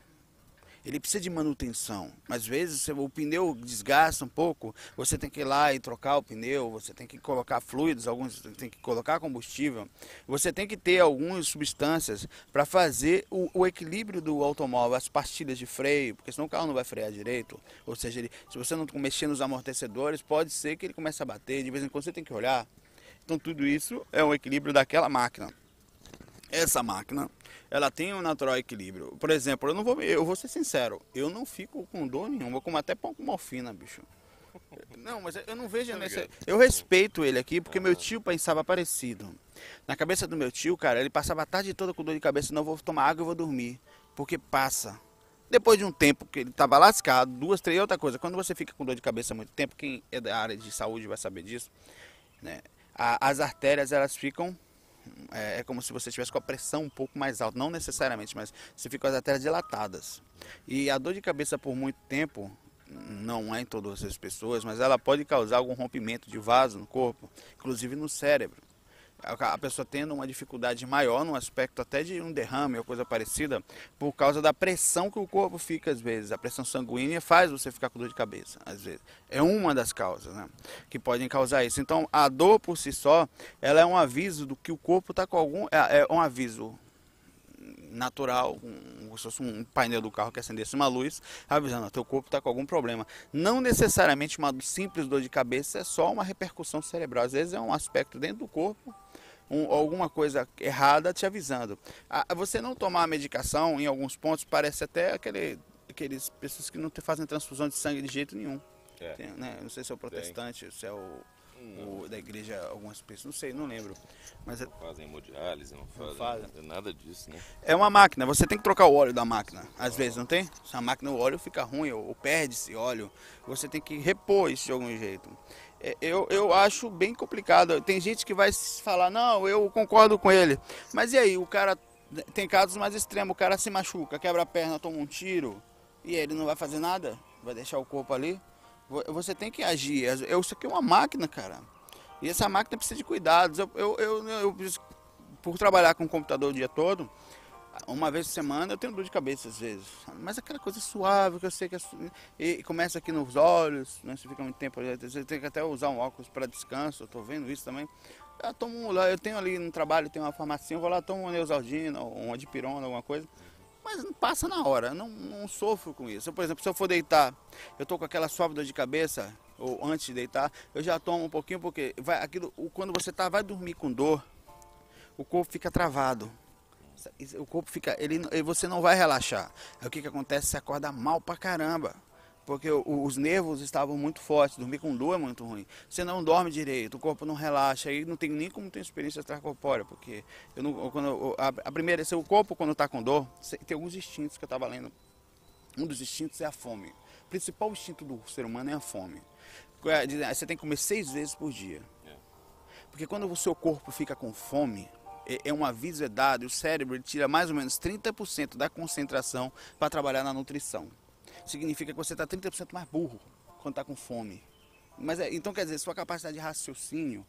Ele precisa de manutenção, mas às vezes o pneu desgasta um pouco, você tem que ir lá e trocar o pneu, você tem que colocar fluidos, alguns tem que colocar combustível, você tem que ter algumas substâncias para fazer o equilíbrio do automóvel, as pastilhas de freio, porque senão o carro não vai frear direito, ou seja, se você não mexer nos amortecedores, pode ser que ele comece a bater, de vez em quando você tem que olhar. Então tudo isso é um equilíbrio daquela máquina. Essa máquina, ela tem um natural equilíbrio. Por exemplo, eu vou ser sincero, eu não fico com dor nenhuma, eu como até pão com morfina, bicho. Não, mas eu não vejo nesse... Eu respeito ele aqui, porque meu tio pensava parecido. Na cabeça do meu tio, cara, ele passava a tarde toda com dor de cabeça, não, vou tomar água e vou dormir, porque passa. Depois de um tempo que ele estava lascado, 2, 3, outra coisa, quando você fica com dor de cabeça há muito tempo, quem é da área de saúde vai saber disso, né? As artérias, elas ficam... É como se você estivesse com a pressão um pouco mais alta, não necessariamente, mas você fica com as artérias dilatadas. E a dor de cabeça por muito tempo, não é em todas as pessoas, mas ela pode causar algum rompimento de vaso no corpo, inclusive no cérebro. A pessoa tendo uma dificuldade maior, num aspecto até de um derrame ou coisa parecida, por causa da pressão que o corpo fica às vezes. A pressão sanguínea faz você ficar com dor de cabeça, às vezes. É uma das causas, né, que podem causar isso. Então, a dor por si só, ela é um aviso do que o corpo está com algum... É um aviso natural, como se fosse um painel do carro que acendesse uma luz, avisando que teu corpo está com algum problema. Não necessariamente uma simples dor de cabeça é só uma repercussão cerebral. Às vezes é um aspecto dentro do corpo alguma coisa errada te avisando. Você não tomar a medicação, em alguns pontos, parece até aqueles pessoas que não fazem transfusão de sangue de jeito nenhum. Né? Não sei se é o protestante, se é o da igreja, algumas pessoas, não sei, não lembro. Mas não fazem hemodiálise, não fazem nada disso, né? É uma máquina, você tem que trocar o óleo da máquina, às vezes, não tem? Se a máquina, o óleo fica ruim ou perde-se óleo, você tem que repor isso de algum jeito. Eu acho bem complicado. Tem gente que vai falar, não, eu concordo com ele. Mas e aí, o cara, tem casos mais extremos, o cara se machuca, quebra a perna, toma um tiro, e ele não vai fazer nada? Vai deixar o corpo ali? Você tem que agir. Isso aqui é uma máquina, cara. E essa máquina precisa de cuidados. Por trabalhar com o computador o dia todo, uma vez por semana eu tenho dor de cabeça às vezes. Mas aquela coisa suave que eu sei que e começa aqui nos olhos, né? Você fica muito tempo ali, você tem que até usar um óculos para descanso. Eu tô vendo isso também. Eu tenho ali no trabalho, tenho uma farmácia, eu vou lá, tomo uma Neosaldina, uma dipirona, alguma coisa. Mas não passa na hora, não sofro com isso. Por exemplo, se eu for deitar, eu tô com aquela suave dor de cabeça, ou antes de deitar, eu já tomo um pouquinho, porque quando você vai dormir com dor, o corpo fica travado. O corpo fica, você não vai relaxar. Aí o que acontece? Você acorda mal pra caramba. Porque os nervos estavam muito fortes, dormir com dor é muito ruim. Você não dorme direito, o corpo não relaxa, aí não tem nem como ter experiência extracorpórea, porque o corpo quando está com dor, tem alguns instintos que eu estava lendo. Um dos instintos é a fome. O principal instinto do ser humano é a fome. Você tem que comer 6 vezes por dia. Porque quando o seu corpo fica com fome, um aviso é dado, e o cérebro tira mais ou menos 30% da concentração para trabalhar na nutrição. Significa que você está 30% mais burro quando está com fome. Então, quer dizer, sua capacidade de raciocínio,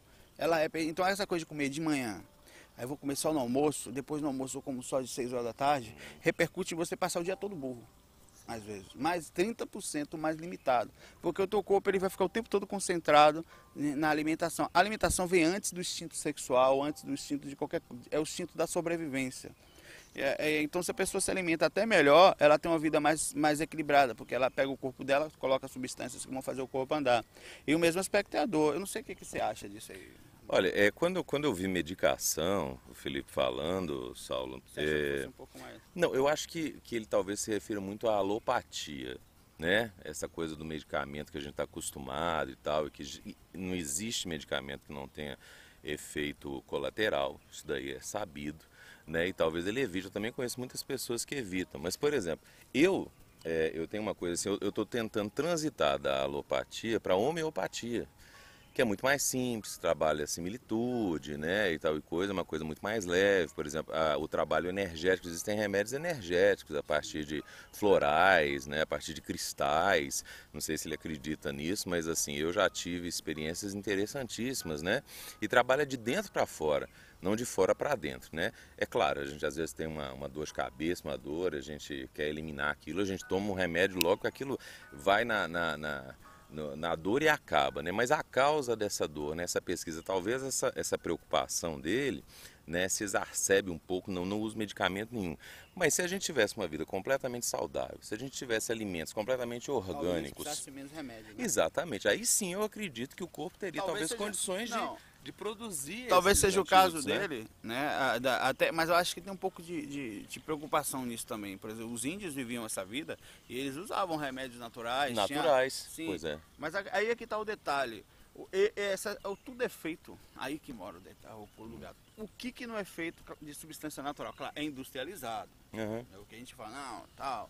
então essa coisa de comer de manhã, aí eu vou comer só no almoço, depois no almoço eu como só de 6 horas da tarde, repercute em você passar o dia todo burro, às vezes. Mais 30% mais limitado. Porque o teu corpo ele vai ficar o tempo todo concentrado na alimentação. A alimentação vem antes do instinto sexual, antes do instinto de qualquer coisa. É o instinto da sobrevivência. Então, se a pessoa se alimenta até melhor, ela tem uma vida mais equilibrada, porque ela pega o corpo dela, coloca substâncias que vão fazer o corpo andar. E o mesmo aspecto é a dor. Eu não sei o que você acha disso aí. Olha, quando eu vi medicação, o Felipe falando, Saulo... Você acha que fosse um pouco mais... Não, eu acho que ele talvez se refira muito à alopatia, né? Essa coisa do medicamento que a gente está acostumado e tal, e que não existe medicamento que não tenha efeito colateral, isso daí é sabido. Né? E talvez ele evite. Eu também conheço muitas pessoas que evitam. Mas, por exemplo, eu tenho uma coisa assim, eu estou tentando transitar da alopatia para a homeopatia, que é muito mais simples, trabalha a similitude, né, e tal e coisa, uma coisa muito mais leve. Por exemplo, o trabalho energético, existem remédios energéticos a partir de florais, né, a partir de cristais. Não sei se ele acredita nisso, mas assim, eu já tive experiências interessantíssimas, né, e trabalha de dentro para fora, não de fora para dentro, né? É claro, a gente às vezes tem uma dor de cabeça, uma dor, a gente quer eliminar aquilo, a gente toma um remédio logo que aquilo vai na dor e acaba, né? Mas a causa dessa dor, né? Essa pesquisa, talvez essa preocupação dele, né, se exacerbe um pouco, não usa medicamento nenhum. Mas se a gente tivesse uma vida completamente saudável, se a gente tivesse alimentos completamente orgânicos... Talvez menos remédio, né? Exatamente. Aí sim eu acredito que o corpo teria talvez condições de produzir. Talvez seja o caso dele, né? Mas eu acho que tem um pouco de preocupação nisso também. Por exemplo, os índios viviam essa vida e eles usavam remédios naturais. Sim, pois é. Mas aí é que está o detalhe. Tudo é feito, aí que mora o lugar. O que não é feito de substância natural? Claro, é industrializado. Uhum. É o que a gente fala, não, tal.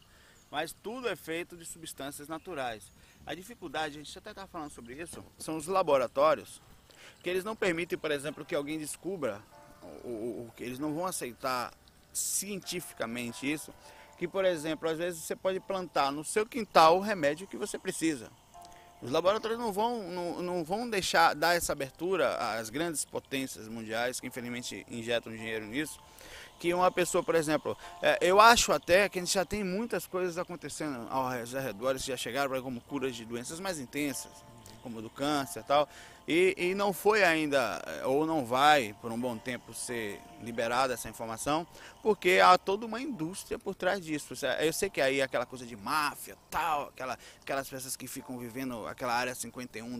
Mas tudo é feito de substâncias naturais. A dificuldade, a gente até estava falando sobre isso, são os laboratórios, que eles não permitem, por exemplo, que alguém descubra, que eles não vão aceitar cientificamente isso, que, por exemplo, às vezes você pode plantar no seu quintal o remédio que você precisa. Os laboratórios não vão dar essa abertura às grandes potências mundiais, que infelizmente injetam dinheiro nisso, que uma pessoa, por exemplo, eu acho até que a gente já tem muitas coisas acontecendo ao redor, já chegaram como curas de doenças mais intensas, como do câncer e tal, e não foi ainda, ou não vai por um bom tempo ser liberada essa informação, porque há toda uma indústria por trás disso. Eu sei que aí é aquela coisa de máfia, tal, aquelas pessoas que ficam vivendo aquela área 51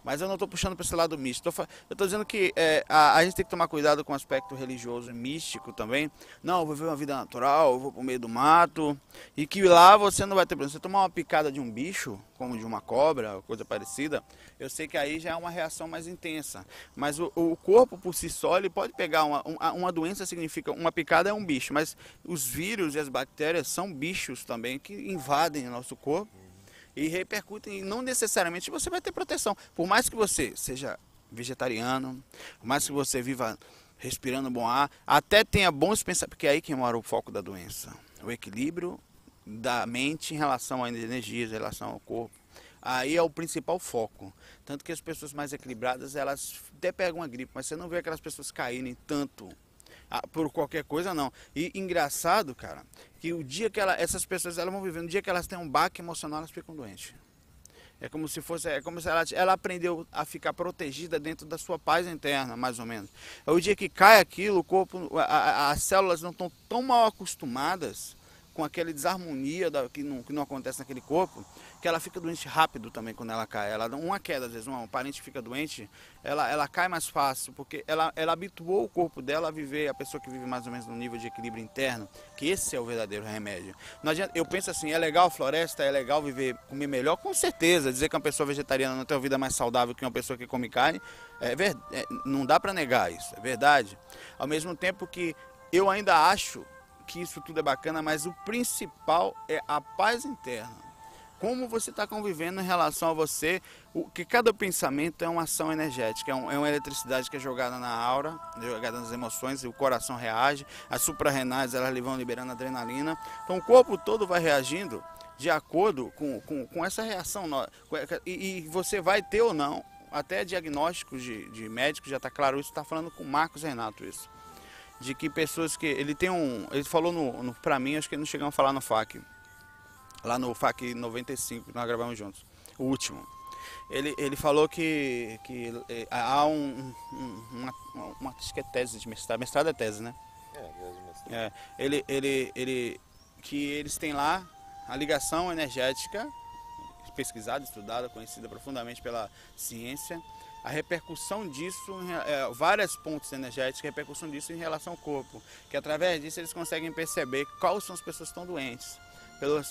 Mas eu não estou puxando para esse lado místico. Eu estou dizendo que a gente tem que tomar cuidado com o aspecto religioso e místico também. Não, eu vou viver uma vida natural, eu vou para o meio do mato. E que lá você não vai ter problema. Se você tomar uma picada de um bicho, como de uma cobra, coisa parecida, eu sei que aí já é uma reação mais intensa. Mas o corpo por si só, ele pode pegar uma doença, significa uma picada é um bicho. Mas os vírus e as bactérias são bichos também que invadem o nosso corpo. E repercutem, e não necessariamente você vai ter proteção. Por mais que você seja vegetariano, por mais que você viva respirando bom ar, até tenha bons pensamentos, porque é aí que mora o foco da doença. O equilíbrio da mente em relação às energias, em relação ao corpo. Aí é o principal foco. Tanto que as pessoas mais equilibradas, elas até pegam uma gripe, mas você não vê aquelas pessoas caírem tanto por qualquer coisa, não. E engraçado, cara, que o dia que essas pessoas elas vão vivendo, o dia que elas têm um baque emocional, elas ficam doentes. É como se ela aprendeu a ficar protegida dentro da sua paz interna, mais ou menos. É o dia que cai aquilo, o corpo, as células não estão tão mal acostumadas com aquela desarmonia que não acontece naquele corpo, que ela fica doente rápido também quando ela cai. Ela dá uma queda, às vezes, um parente fica doente, ela cai mais fácil, porque ela habituou o corpo dela a viver, a pessoa que vive mais ou menos no nível de equilíbrio interno, que esse é o verdadeiro remédio. Não adianta, eu penso assim, é legal a floresta, é legal viver, comer melhor, com certeza. Dizer que uma pessoa vegetariana não tem uma vida mais saudável que uma pessoa que come carne, não dá para negar isso, é verdade. Ao mesmo tempo que eu ainda acho que isso tudo é bacana, mas o principal é a paz interna. Como você está convivendo em relação a você, que cada pensamento é uma ação energética, é uma eletricidade que é jogada na aura, jogada nas emoções, e o coração reage, as suprarrenais elas vão liberando adrenalina, então o corpo todo vai reagindo de acordo com essa reação, e você vai ter ou não, até diagnósticos de médicos, já está claro isso, está falando com o Marcos Renato isso. De que pessoas que... Ele falou pra mim, acho que não chegamos a falar no FAQ. Lá no FAQ 95, que nós gravamos juntos. O último. Ele falou que há acho que é tese de mestrado. Mestrado é tese, né? É, que eles têm lá a ligação energética, pesquisada, estudada, conhecida profundamente pela ciência, a repercussão disso, vários pontos energéticos, a repercussão disso em relação ao corpo, que através disso eles conseguem perceber quais são as pessoas que estão doentes,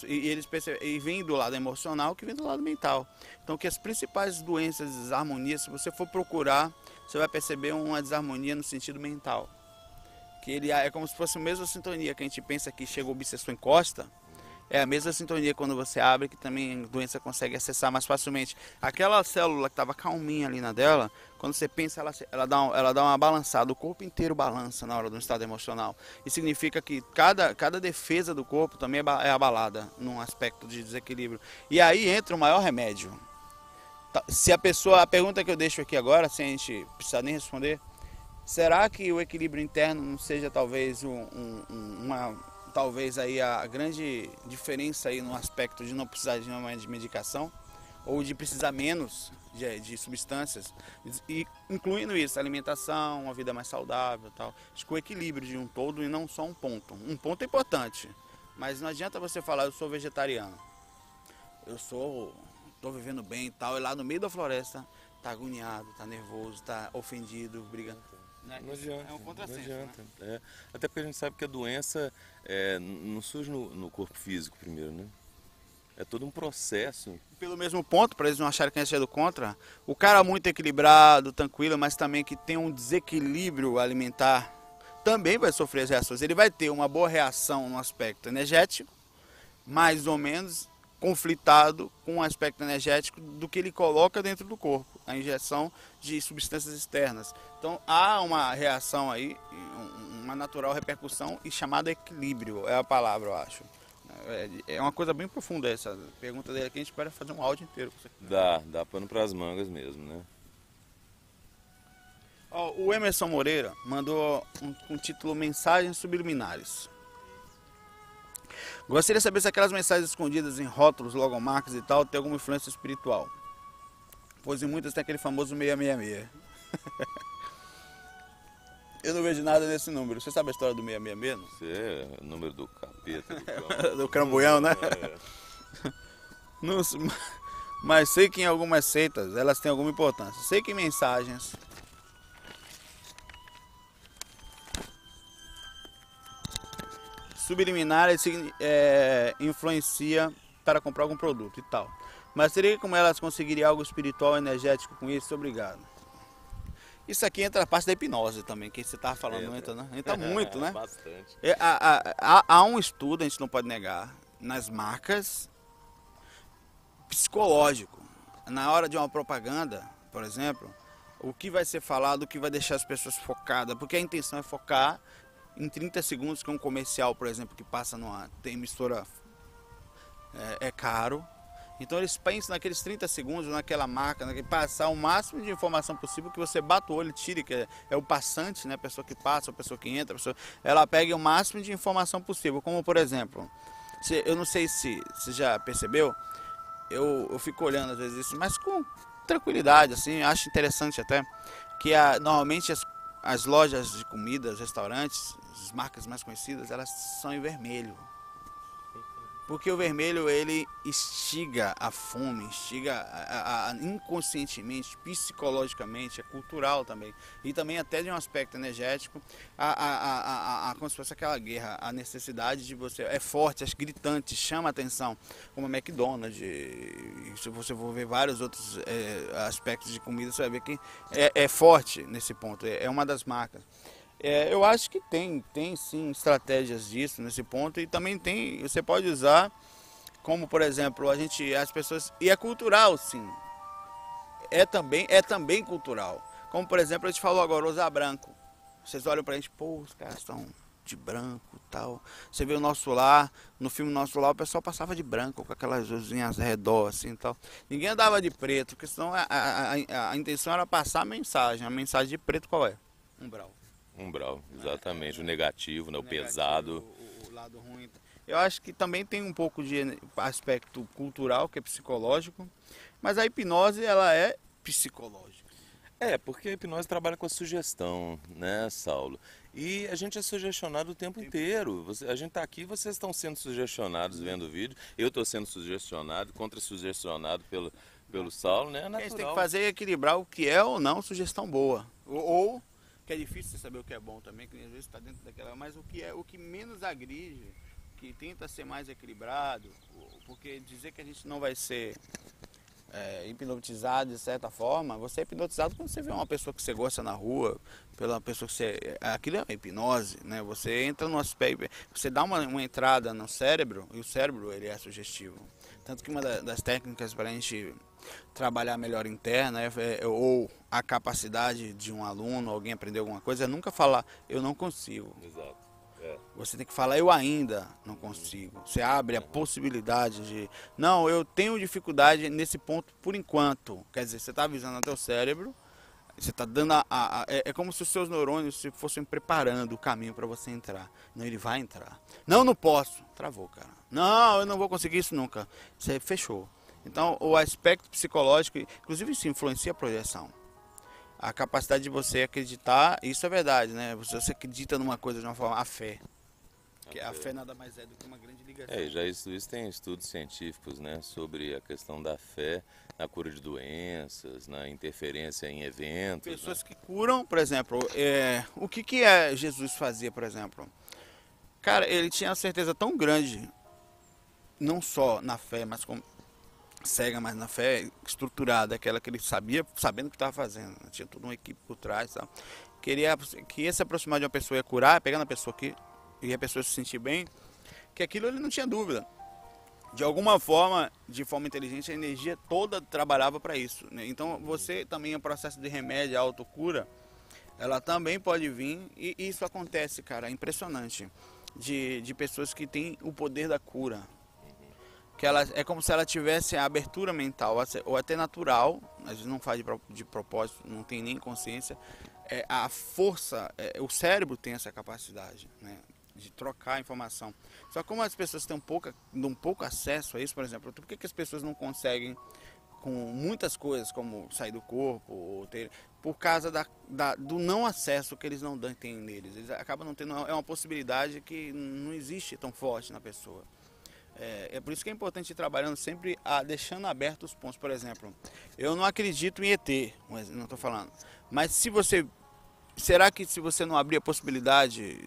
e vem do lado emocional que vem do lado mental. Então que as principais doenças, desarmonias, se você for procurar, você vai perceber uma desarmonia no sentido mental, que é como se fosse a mesma sintonia que a gente pensa que chega o obsessor encosta. É a mesma sintonia quando você abre, que também a doença consegue acessar mais facilmente. Aquela célula que estava calminha ali na dela, quando você pensa, ela dá uma balançada, o corpo inteiro balança na hora do estado emocional. Isso significa que cada defesa do corpo também é abalada num aspecto de desequilíbrio. E aí entra o maior remédio. Se a pergunta que eu deixo aqui agora, sem a gente precisar nem responder, será que o equilíbrio interno não seja talvez talvez aí a grande diferença aí no aspecto de não precisar de medicação ou de precisar menos de substâncias, e incluindo isso, alimentação, uma vida mais saudável, tal. Acho que o equilíbrio de um todo e não só um ponto. Um ponto é importante, mas não adianta você falar eu sou vegetariano, tô vivendo bem e tal, e lá no meio da floresta tá agoniado, tá nervoso, tá ofendido, brigando. Não adianta, é um contrassenso, não adianta. Né? Até porque a gente sabe que a doença não surge no corpo físico primeiro, né? É todo um processo. Pelo mesmo ponto, para eles não acharem que a gente é do contra, o cara muito equilibrado, tranquilo, mas também que tem um desequilíbrio alimentar, também vai sofrer as reações. Ele vai ter uma boa reação no aspecto energético, mais ou menos conflitado com o aspecto energético do que ele coloca dentro do corpo, a injeção de substâncias externas. Então há uma reação aí, uma natural repercussão, e chamada equilíbrio é a palavra, eu acho. É uma coisa bem profunda essa pergunta dele aqui, a gente pode fazer um áudio inteiro. Dá pano para as mangas mesmo, né? O Emerson Moreira mandou um título Mensagens Subliminares. Gostaria de saber se aquelas mensagens escondidas em rótulos, logomarcas e tal tem alguma influência espiritual. Pois em muitas tem aquele famoso 666. Eu não vejo nada nesse número. Você sabe a história do 666? Não? Você é o número do capeta, do do crambuião, né? É. mas sei que em algumas seitas elas têm alguma importância. Sei que mensagens subliminares influencia para comprar algum produto e tal. Mas seria como elas conseguiriam algo espiritual, energético com isso? Obrigado. Isso aqui entra a parte da hipnose também, que você estava falando, não entra, né? Entra muito, né? Bastante. Há um estudo, a gente não pode negar, nas marcas psicológico. Na hora de uma propaganda, por exemplo, o que vai ser falado, o que vai deixar as pessoas focadas, porque a intenção é focar em 30 segundos, que é um comercial, por exemplo, que passa numa emissora, é caro. Então eles pensam naqueles 30 segundos, naquela marca, passar o máximo de informação possível, que você bata o olho e tire, que é o passante, né? A pessoa que passa, a pessoa que entra, ela pega o máximo de informação possível. Como por exemplo, eu não sei se você já percebeu, eu fico olhando às vezes isso, mas com tranquilidade, assim, acho interessante até, que normalmente as lojas de comidas, restaurantes, as marcas mais conhecidas, elas são em vermelho. Porque o vermelho, ele instiga a fome, instiga inconscientemente, psicologicamente, é cultural também. E também até de um aspecto energético, como se fosse aquela guerra, a necessidade de você, é forte, é gritante, chama a atenção, como a McDonald's, se você for ver vários outros aspectos de comida, você vai ver que é forte nesse ponto, é uma das marcas. Eu acho que tem sim estratégias disso nesse ponto, e também você pode usar como, por exemplo, as pessoas, e é cultural sim, é também cultural, como por exemplo a gente falou agora, usar branco, vocês olham pra gente, pô, os caras estão de branco e tal, você vê o Nosso Lar, no filme Nosso Lar o pessoal passava de branco, com aquelas luzinhas ao redor assim e tal, ninguém andava de preto, porque senão a intenção era passar a mensagem de preto qual é? Umbral. Umbral, exatamente, o negativo, né, o pesado. O lado ruim. Eu acho que também tem um pouco de aspecto cultural, que é psicológico, mas a hipnose, ela é psicológica. Porque a hipnose trabalha com a sugestão, né, Saulo? E a gente é sugestionado o tempo inteiro. A gente está aqui, vocês estão sendo sugestionados vendo o vídeo. Eu estou sendo sugestionado, contra-sugestionado pelo Saulo, né? É natural. A gente tem que fazer e equilibrar o que é ou não sugestão boa. Ou que é difícil você saber o que é bom também, que às vezes está dentro daquela, mas o que menos agride, que tenta ser mais equilibrado, porque dizer que a gente não vai ser hipnotizado de certa forma, você é hipnotizado quando você vê uma pessoa que você gosta na rua, pela pessoa que você, aquilo é uma hipnose, né? Você entra no aspecto, você dá uma entrada no cérebro, e o cérebro ele é sugestivo, tanto que uma das técnicas para a gente trabalhar melhor interna ou a capacidade de um aluno, alguém aprender alguma coisa, é nunca falar eu não consigo. Exato. Você tem que falar eu ainda não consigo. Você abre a possibilidade de não, eu tenho dificuldade nesse ponto por enquanto. Quer dizer, você está avisando ao teu cérebro, você está dando é como se os seus neurônios se fossem preparando o caminho para você entrar. Não, ele vai entrar. Não posso. Travou, cara. Não, eu não vou conseguir isso nunca. Você fechou. Então, o aspecto psicológico, inclusive isso influencia a projeção. A capacidade de você acreditar, isso é verdade, né? Você acredita numa coisa de uma forma, a fé. Que a fé nada mais é do que uma grande ligação. Já isso tem estudos científicos, né, sobre a questão da fé na cura de doenças, na interferência em eventos. Pessoas, né? que curam, por exemplo, o que Jesus fazia, por exemplo? Cara, ele tinha uma certeza tão grande, não só na fé, mas como cega, mas na fé estruturada, aquela que ele sabia, sabendo o que estava fazendo, tinha toda uma equipe por trás, tal. Que ia se aproximar de uma pessoa, ia curar, pegando a pessoa aqui, e a pessoa se sentir bem, que aquilo ele não tinha dúvida. De alguma forma, de forma inteligente, a energia toda trabalhava para isso, né? Então você também, o processo de remédio, a autocura, ela também pode vir, e isso acontece, cara, é impressionante, de pessoas que têm o poder da cura. Que ela é como se ela tivesse a abertura mental, ou até natural, mas não faz de propósito, não tem nem consciência. A força, o cérebro tem essa capacidade, né, de trocar informação. Só que como as pessoas têm um pouco acesso a isso, por exemplo, por que as pessoas não conseguem com muitas coisas, como sair do corpo, ou por causa do não acesso que eles não têm neles. Eles acabam não tendo, é uma possibilidade que não existe tão forte na pessoa. É por isso que é importante ir trabalhando sempre, deixando abertos os pontos. Por exemplo, eu não acredito em ET, não estou falando. Mas será que se você não abrir a possibilidade,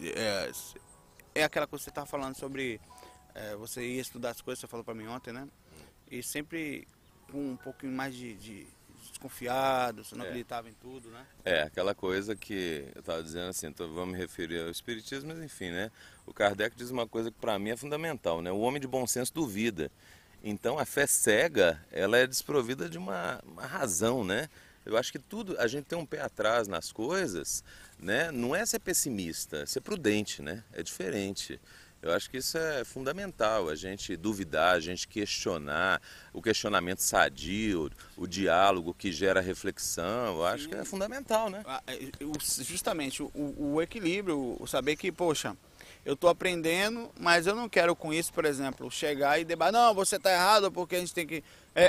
é aquela coisa que você estava falando sobre você ir estudar as coisas, você falou para mim ontem, né? E sempre com um pouquinho mais de desconfiado, você não acreditava em tudo, né? Aquela coisa que eu estava dizendo assim, então vamos me referir ao espiritismo, mas enfim, né? O Kardec diz uma coisa que para mim é fundamental, né? O homem de bom senso duvida. Então a fé cega, ela é desprovida de uma razão, né? Eu acho que tudo, a gente tem um pé atrás nas coisas, né? Não é ser pessimista, é ser prudente, né? É diferente. Eu acho que isso é fundamental, a gente duvidar, a gente questionar, o questionamento sadio, o diálogo que gera reflexão, eu acho que é fundamental, né? Justamente, o equilíbrio, o saber que, poxa, eu estou aprendendo, mas eu não quero com isso, por exemplo, chegar e debater, não, você está errado porque a gente tem que...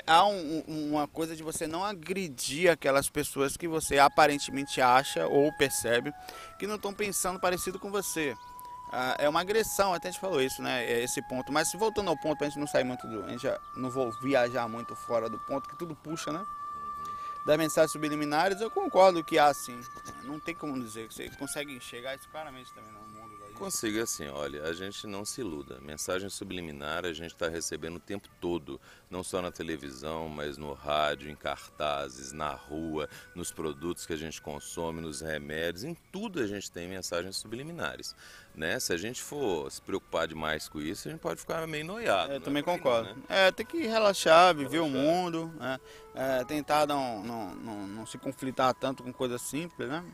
há uma coisa de você não agredir aquelas pessoas que você aparentemente acha ou percebe que não estão pensando parecido com você. É uma agressão, até a gente falou isso, né? Esse ponto. Mas voltando ao ponto, pra gente não sair muito a gente não vou viajar muito fora do ponto, que tudo puxa, né? Das mensagens subliminares, eu concordo que há sim. Não tem como dizer, que você consegue enxergar isso claramente também no mundo da gente. Consigo assim, olha, a gente não se iluda. Mensagem subliminar a gente está recebendo o tempo todo, não só na televisão, mas no rádio, em cartazes, na rua, nos produtos que a gente consome, nos remédios, em tudo a gente tem mensagens subliminares. Né? Se a gente for se preocupar demais com isso, a gente pode ficar meio noiado. Eu também concordo. Né? Tem que relaxar, viver o mundo, tentar não se conflitar tanto com coisas simples, né?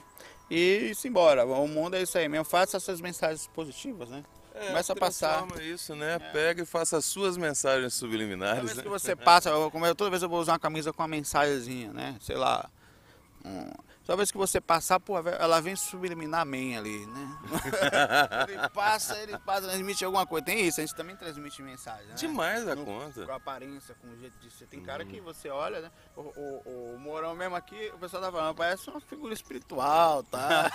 E ir embora. O mundo é isso aí mesmo. Faça essas mensagens positivas, né? Começa a passar. Isso, né? Pega e faça as suas mensagens subliminares. Toda vez né? que você passa, toda vez eu vou usar uma camisa com uma mensagenzinha, né? Sei lá. Toda vez que você passar, pô, ela vem subliminarmente ali, né? ele passa, transmite alguma coisa. Tem isso, a gente também transmite mensagem, né? Demais da conta. Com a aparência, com o jeito de ser. Tem cara que você olha, né? O Mourão mesmo aqui, o pessoal tá falando, parece uma figura espiritual, tá?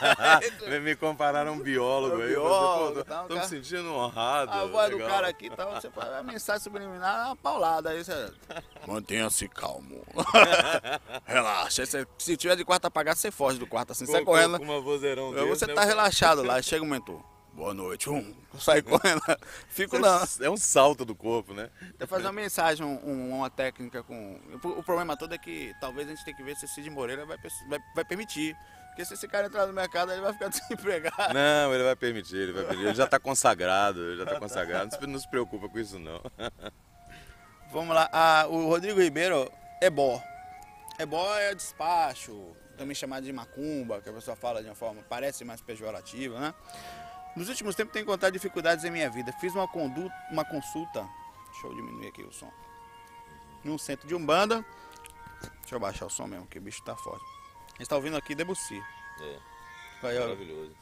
Me compararam a um biólogo aí. Tô me sentindo honrado. A voz do cara aqui, tá? Você fala, a mensagem subliminar é uma paulada. Aí você... Mantenha-se calmo. Relaxa. Se tiver de quarto apagado, você foge do quarto assim, sai correndo. Com uma vozeirão desse, você tá relaxado lá, chega o mentor. Boa noite, sai correndo. Fico não. É um salto do corpo, né? Tem fazer uma mensagem, uma técnica com. O problema todo é que talvez a gente tenha que ver se Cid Moreira vai permitir. Porque se esse cara entrar no mercado, ele vai ficar desempregado. Não, ele vai permitir, Ele já tá consagrado, Não se preocupa com isso, não. Vamos lá. O Rodrigo Ribeiro, Ebó. Ebó é despacho, também chamado de macumba, que a pessoa fala de uma forma, parece mais pejorativa, né? Nos últimos tempos tenho encontrado dificuldades em minha vida. Fiz uma consulta, deixa eu diminuir aqui o som, num centro de Umbanda. Deixa eu baixar o som mesmo, que o bicho tá forte. A gente tá ouvindo aqui Debussy. Maravilhoso.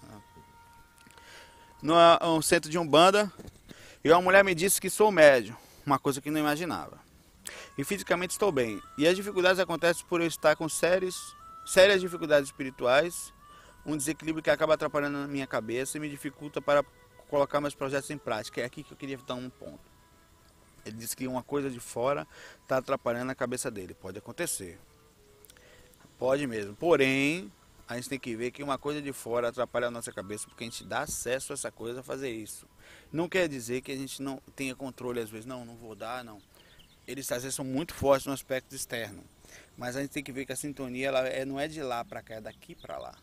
Num centro de Umbanda, e uma mulher me disse que sou médium, uma coisa que não imaginava. E fisicamente estou bem. E as dificuldades acontecem por eu estar com sérias dificuldades espirituais, um desequilíbrio que acaba atrapalhando a minha cabeça e me dificulta para colocar meus projetos em prática. É aqui que eu queria dar um ponto. Ele disse que uma coisa de fora está atrapalhando a cabeça dele. Pode acontecer. Pode mesmo. Porém, a gente tem que ver que uma coisa de fora atrapalha a nossa cabeça porque a gente dá acesso a essa coisa a fazer isso. Não quer dizer que a gente não tenha controle às vezes. Não vou dar, não. Eles às vezes são muito fortes no aspecto externo. Mas a gente tem que ver que a sintonia ela não é de lá para cá, é daqui para lá.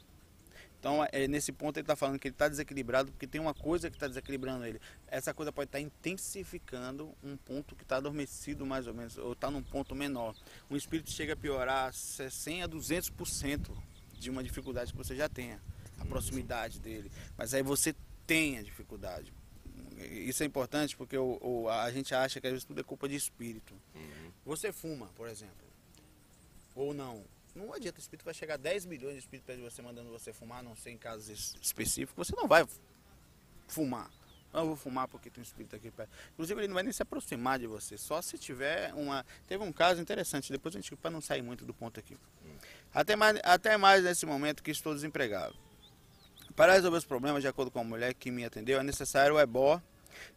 Então, nesse ponto ele está falando que ele está desequilibrado porque tem uma coisa que está desequilibrando ele. Essa coisa pode estar intensificando um ponto que está adormecido mais ou menos, ou está num ponto menor. Um espírito chega a piorar 100 a 200% de uma dificuldade que você já tenha, a proximidade dele. Mas aí você tem a dificuldade. Isso é importante porque a gente acha que às vezes tudo é culpa de espírito. Você fuma, por exemplo, ou não. Não adianta, o espírito vai chegar a 10 milhões de espíritos perto de você mandando você fumar, a não ser em casos específicos. Você não vai fumar. Não, eu vou fumar porque tem um espírito aqui perto. Inclusive ele não vai nem se aproximar de você, só se tiver uma... Teve um caso interessante, depois a gente, para não sair muito do ponto aqui. Até mais nesse momento que estou desempregado. Para resolver os problemas, de acordo com a mulher que me atendeu, é necessário o ebó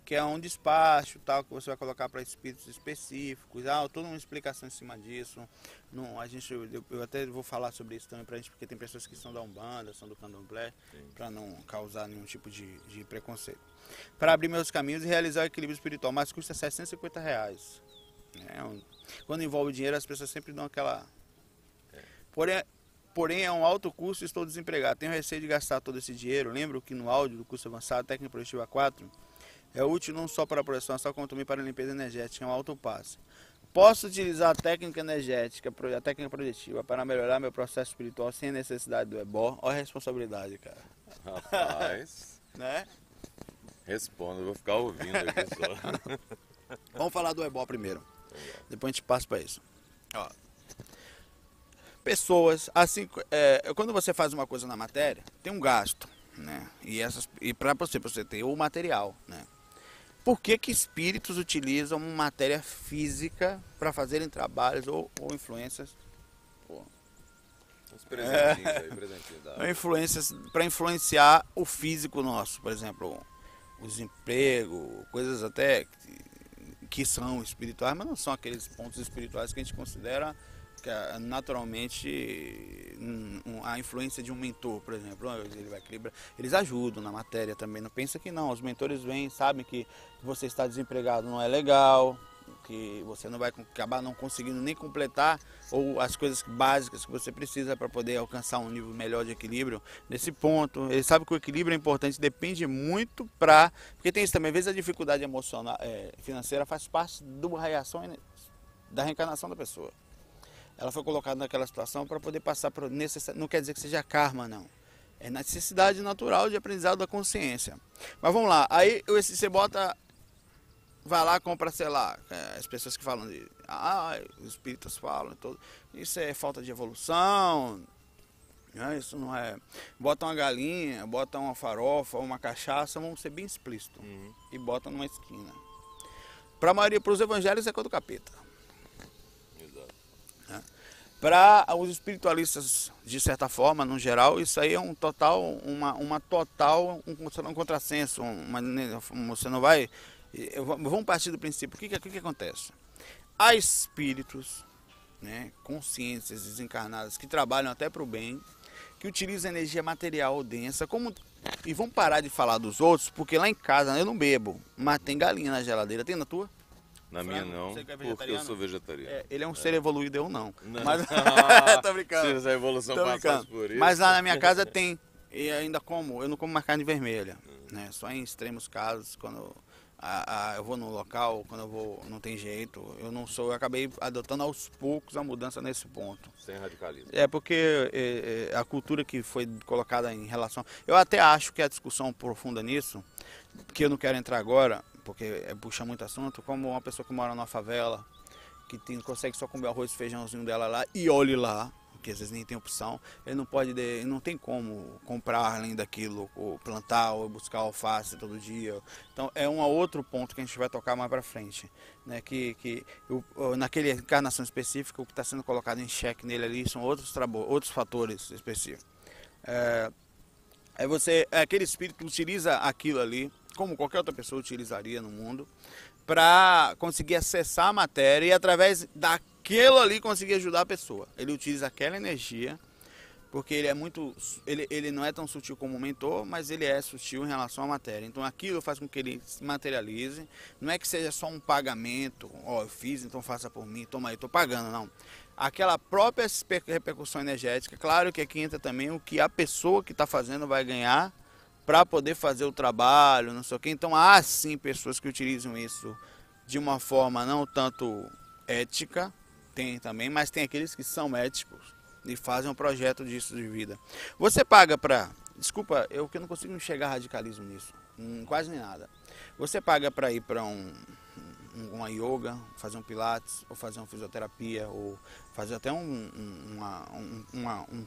que é um despacho tal, que você vai colocar para espíritos específicos, toda uma explicação em cima disso. Não, eu até vou falar sobre isso também pra gente, porque tem pessoas que são da Umbanda, são do Candomblé, para não causar nenhum tipo de preconceito. Para abrir meus caminhos e realizar o equilíbrio espiritual, mas custa R$750. Quando envolve dinheiro, as pessoas sempre dão aquela... Porém, é um alto custo e estou desempregado. Tenho receio de gastar todo esse dinheiro. Lembro que no áudio do curso avançado, técnica produtiva 4, é útil não só para a projeção astral, como também para a limpeza energética, é um autopasse. Posso utilizar a técnica energética, a técnica projetiva, para melhorar meu processo espiritual sem necessidade do ebó? Olha a responsabilidade, cara. Rapaz, Né? responda, eu vou ficar ouvindo aqui só. Vamos falar do ebó primeiro. Depois a gente passa para isso. Ó. Pessoas, assim, quando você faz uma coisa na matéria, tem um gasto, né? E para você ter o material, né? Por que espíritos utilizam matéria física para fazerem trabalhos ou influências? Uns presentinhos aí, presentinhos da... Influências para influenciar o físico nosso, por exemplo, o desemprego, coisas até que são espirituais, mas não são aqueles pontos espirituais que a gente considera que naturalmente a influência de um mentor, por exemplo, ele vai equilibrar, eles ajudam na matéria também, não pensa que não, os mentores vêm, sabem que você está desempregado não é legal, que você não vai acabar não conseguindo nem completar ou as coisas básicas que você precisa para poder alcançar um nível melhor de equilíbrio. Nesse ponto, ele sabe que o equilíbrio é importante, depende muito porque tem isso também, às vezes a dificuldade emocional, financeira faz parte da reação da reencarnação da pessoa. Ela foi colocada naquela situação para poder passar por necessidade. Não quer dizer que seja karma, não. É necessidade natural de aprendizado da consciência. Mas vamos lá. Aí você bota... Vai lá, compra, sei lá, as pessoas que falam de... os espíritas falam, isso é falta de evolução, isso não é... Bota uma galinha, bota uma farofa, uma cachaça, vamos ser bem explícitos. E bota numa esquina. Para a maioria, para os evangélicos é coisa do capeta. Para os espiritualistas, de certa forma, no geral, isso aí é um contrassenso. Você não vai... Vamos partir do princípio. O que acontece? Há espíritos, né, consciências desencarnadas que trabalham até para o bem, que utilizam energia material densa. E vamos parar de falar dos outros, porque lá em casa eu não bebo, mas tem galinha na geladeira. Tem na tua? Na minha não, porque eu sou vegetariano. Ele é um ser evoluído, eu não. Mas... Tô brincando. Se a evolução passasse por isso. Mas lá na minha casa tem. E ainda eu não como mais carne vermelha. Né? Só em extremos casos, quando eu vou num local, quando não tem jeito. Eu acabei adotando aos poucos a mudança nesse ponto. Sem radicalismo. Porque a cultura que foi colocada em relação... Eu até acho que a discussão profunda nisso, que eu não quero entrar agora, porque puxa muito assunto, como uma pessoa que mora numa favela, que consegue só comer o arroz e feijãozinho dela lá, e olhe lá, porque às vezes nem tem opção, ele não tem como comprar além daquilo, ou plantar, ou buscar alface todo dia. Então é um outro ponto que a gente vai tocar mais para frente, né? Naquele encarnação específica, o que está sendo colocado em xeque nele ali são outros fatores específicos. Aquele espírito utiliza aquilo ali, como qualquer outra pessoa utilizaria no mundo, para conseguir acessar a matéria e através daquilo ali conseguir ajudar a pessoa. Ele utiliza aquela energia, porque ele não é tão sutil como o mentor, mas ele é sutil em relação à matéria. Então aquilo faz com que ele se materialize. Não é que seja só um pagamento, eu fiz, então faça por mim, toma aí, estou pagando, não. Aquela própria repercussão energética, claro que aqui entra também o que a pessoa que está fazendo vai ganhar para poder fazer o trabalho, não sei o que. Então há sim pessoas que utilizam isso de uma forma não tanto ética, tem também, mas tem aqueles que são éticos e fazem um projeto disso de vida. Você paga para... Desculpa, eu que não consigo enxergar radicalismo nisso, quase nem nada. Você paga para ir para uma yoga, fazer um pilates, ou fazer uma fisioterapia, ou fazer até um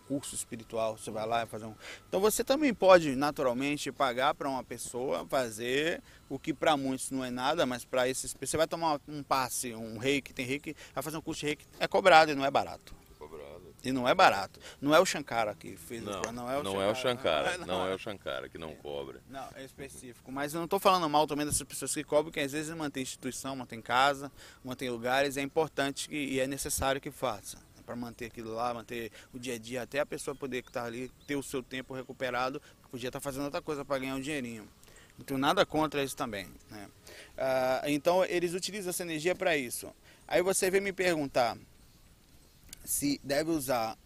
curso espiritual, você vai lá e fazer Então você também pode naturalmente pagar para uma pessoa fazer o que para muitos não é nada, mas para esses... Você vai tomar um passe, tem reiki, vai fazer um curso de reiki, é cobrado e não é barato. E não é barato. Não é o Shankara que fez Não, não é o não Shankara. é o Shankara, Não, não é o Shankara que não cobra. não, é específico. Mas eu não estou falando mal também dessas pessoas que cobram, que às vezes mantém instituição, mantém casa, mantém lugares. É importante e é necessário que faça. Para manter aquilo lá, manter o dia a dia, até a pessoa poder estar ali, ter o seu tempo recuperado, podia estar fazendo outra coisa para ganhar um dinheirinho. Não tenho nada contra isso também, né? Então eles utilizam essa energia para isso. Aí você vem me perguntar se deve usar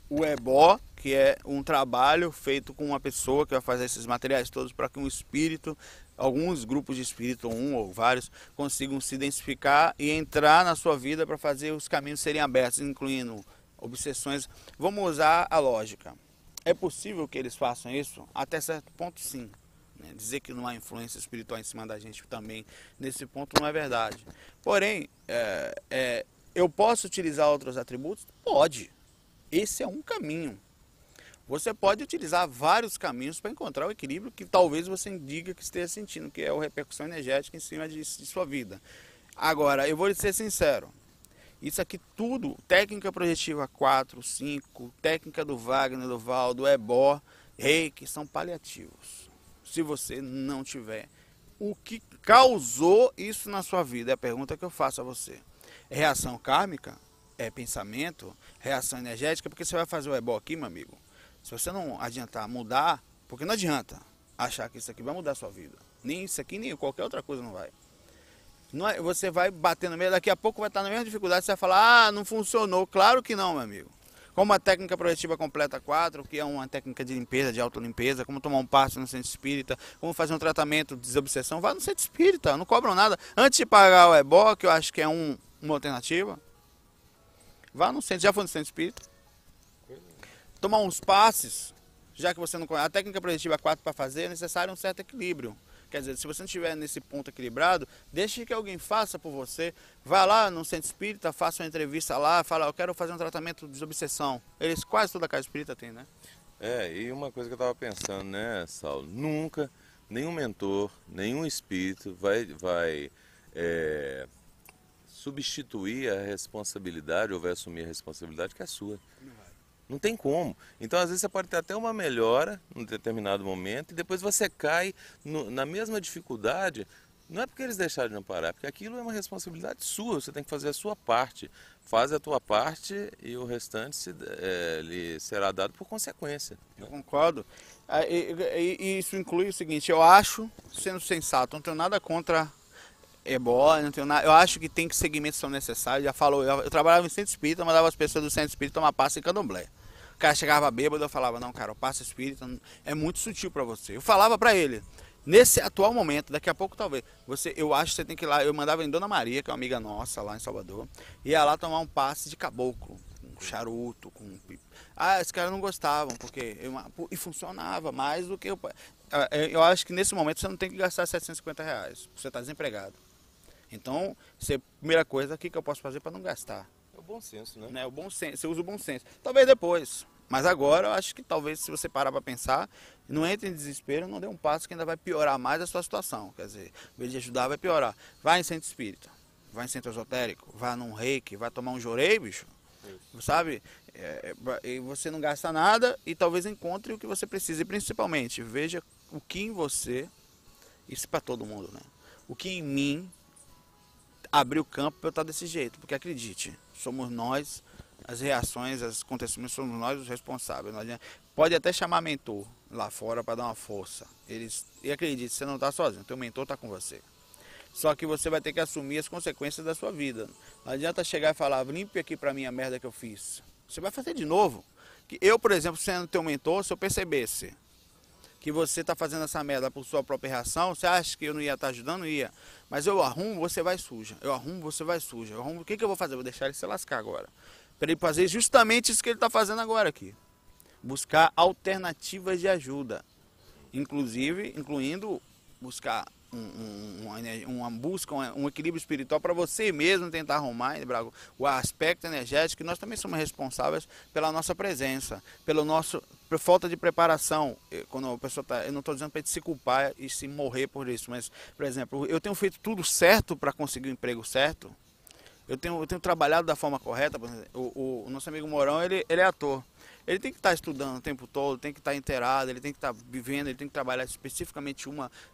o ebó, que é um trabalho feito com uma pessoa que vai fazer esses materiais todos para que um espírito, alguns grupos de espírito, um ou vários, consigam se identificar e entrar na sua vida para fazer os caminhos serem abertos, incluindo obsessões. Vamos usar a lógica. É possível que eles façam isso? Até certo ponto, sim. Dizer que não há influência espiritual em cima da gente também, nesse ponto, não é verdade. Porém, eu posso utilizar outros atributos? Pode. Esse é um caminho. Você pode utilizar vários caminhos para encontrar o equilíbrio que talvez você diga que esteja sentindo, que é a repercussão energética em cima de sua vida. Agora, eu vou lhe ser sincero. Isso aqui tudo, técnica projetiva 4, 5, técnica do Wagner, do Val, do Ebó, Reiki, são paliativos. Se você não tiver o que causou isso na sua vida, é a pergunta que eu faço a você. É reação kármica? É pensamento? Reação energética? Porque você vai fazer o ebó aqui, meu amigo. Se você não adiantar mudar, porque não adianta achar que isso aqui vai mudar a sua vida. Nem isso aqui, nem qualquer outra coisa não vai. Você vai bater no meio, daqui a pouco vai estar na mesma dificuldade, você vai falar, não funcionou. Claro que não, meu amigo. Como a técnica projetiva completa 4, que é uma técnica de limpeza, de autolimpeza, como tomar um passe no centro espírita, como fazer um tratamento de desobsessão, vá no centro espírita, não cobram nada. Antes de pagar o ebó, que eu acho que é uma alternativa, vá no centro, já foi no centro espírita. Tomar uns passes, já que você não conhece. A técnica projetiva 4 para fazer é necessário um certo equilíbrio. Quer dizer, se você não estiver nesse ponto equilibrado, deixe que alguém faça por você. Vá lá no centro espírita, faça uma entrevista lá, fala, eu quero fazer um tratamento de desobsessão. Eles, quase toda a casa espírita tem, né? E uma coisa que eu estava pensando, né, Saulo? Nunca nenhum mentor, nenhum espírito vai substituir a responsabilidade ou vai assumir a responsabilidade que é sua. Não tem como. Então, às vezes, você pode ter até uma melhora em determinado momento e depois você cai na mesma dificuldade. Não é porque eles deixaram de amparar, é porque aquilo é uma responsabilidade sua. Você tem que fazer a sua parte. Faz a tua parte e o restante lhe será dado por consequência. Eu concordo. E isso inclui o seguinte, eu acho, sendo sensato, não tenho nada contra ebó, não tenho nada, eu acho que tem que segmentos são necessários. Já falou, eu trabalhava em centro espírita, mandava as pessoas do centro espírita tomar passe em candomblé. O cara chegava bêbado, eu falava, não, cara, o passe espírita é muito sutil para você. Eu falava para ele, nesse atual momento, daqui a pouco talvez, eu acho que você tem que ir lá, eu mandava em Dona Maria, que é uma amiga nossa lá em Salvador, ia lá tomar um passe de caboclo, com charuto, com... esses caras não gostavam, e funcionava mais do que... Eu acho que nesse momento você não tem que gastar R$750, você está desempregado. Então, primeira coisa aqui que eu posso fazer para não gastar. É o bom senso, né? O bom senso, você usa o bom senso. Talvez depois. Mas agora eu acho que talvez se você parar para pensar, não entre em desespero, não dê um passo que ainda vai piorar mais a sua situação. Quer dizer, em vez de ajudar, vai piorar. Vai em centro espírita, vai em centro esotérico, vai num reiki, vai tomar um jorei, bicho. Isso. Sabe? E você não gasta nada e talvez encontre o que você precisa. E principalmente, veja o que em você, isso para todo mundo, né? O que em mim abrir o campo para eu estar desse jeito, porque acredite, somos nós, as reações, os acontecimentos, somos nós os responsáveis. Pode até chamar mentor lá fora para dar uma força. E acredite, você não está sozinho, teu mentor está com você. Só que você vai ter que assumir as consequências da sua vida. Não adianta chegar e falar, limpe aqui para mim a merda que eu fiz. Você vai fazer de novo. Eu, por exemplo, sendo teu mentor, se eu percebesse que você está fazendo essa merda por sua própria reação, você acha que eu não ia estar ajudando? Não ia. Mas eu arrumo, você vai suja. Eu arrumo, você vai suja. Eu arrumo, o que eu vou fazer? Eu vou deixar ele se lascar agora. Para ele fazer justamente isso que ele está fazendo agora aqui. Buscar alternativas de ajuda. Incluindo buscar um equilíbrio espiritual para você mesmo tentar arrumar o aspecto energético, que nós também somos responsáveis pela nossa presença, por falta de preparação. Quando a pessoa eu não estou dizendo para se culpar e se morrer por isso, mas, por exemplo, eu tenho feito tudo certo para conseguir o emprego certo, eu tenho trabalhado da forma correta. Por exemplo, o nosso amigo Mourão, ele é ator. Ele tem que estar estudando o tempo todo, tem que estar inteirado, ele tem que estar vivendo, ele tem que trabalhar especificamente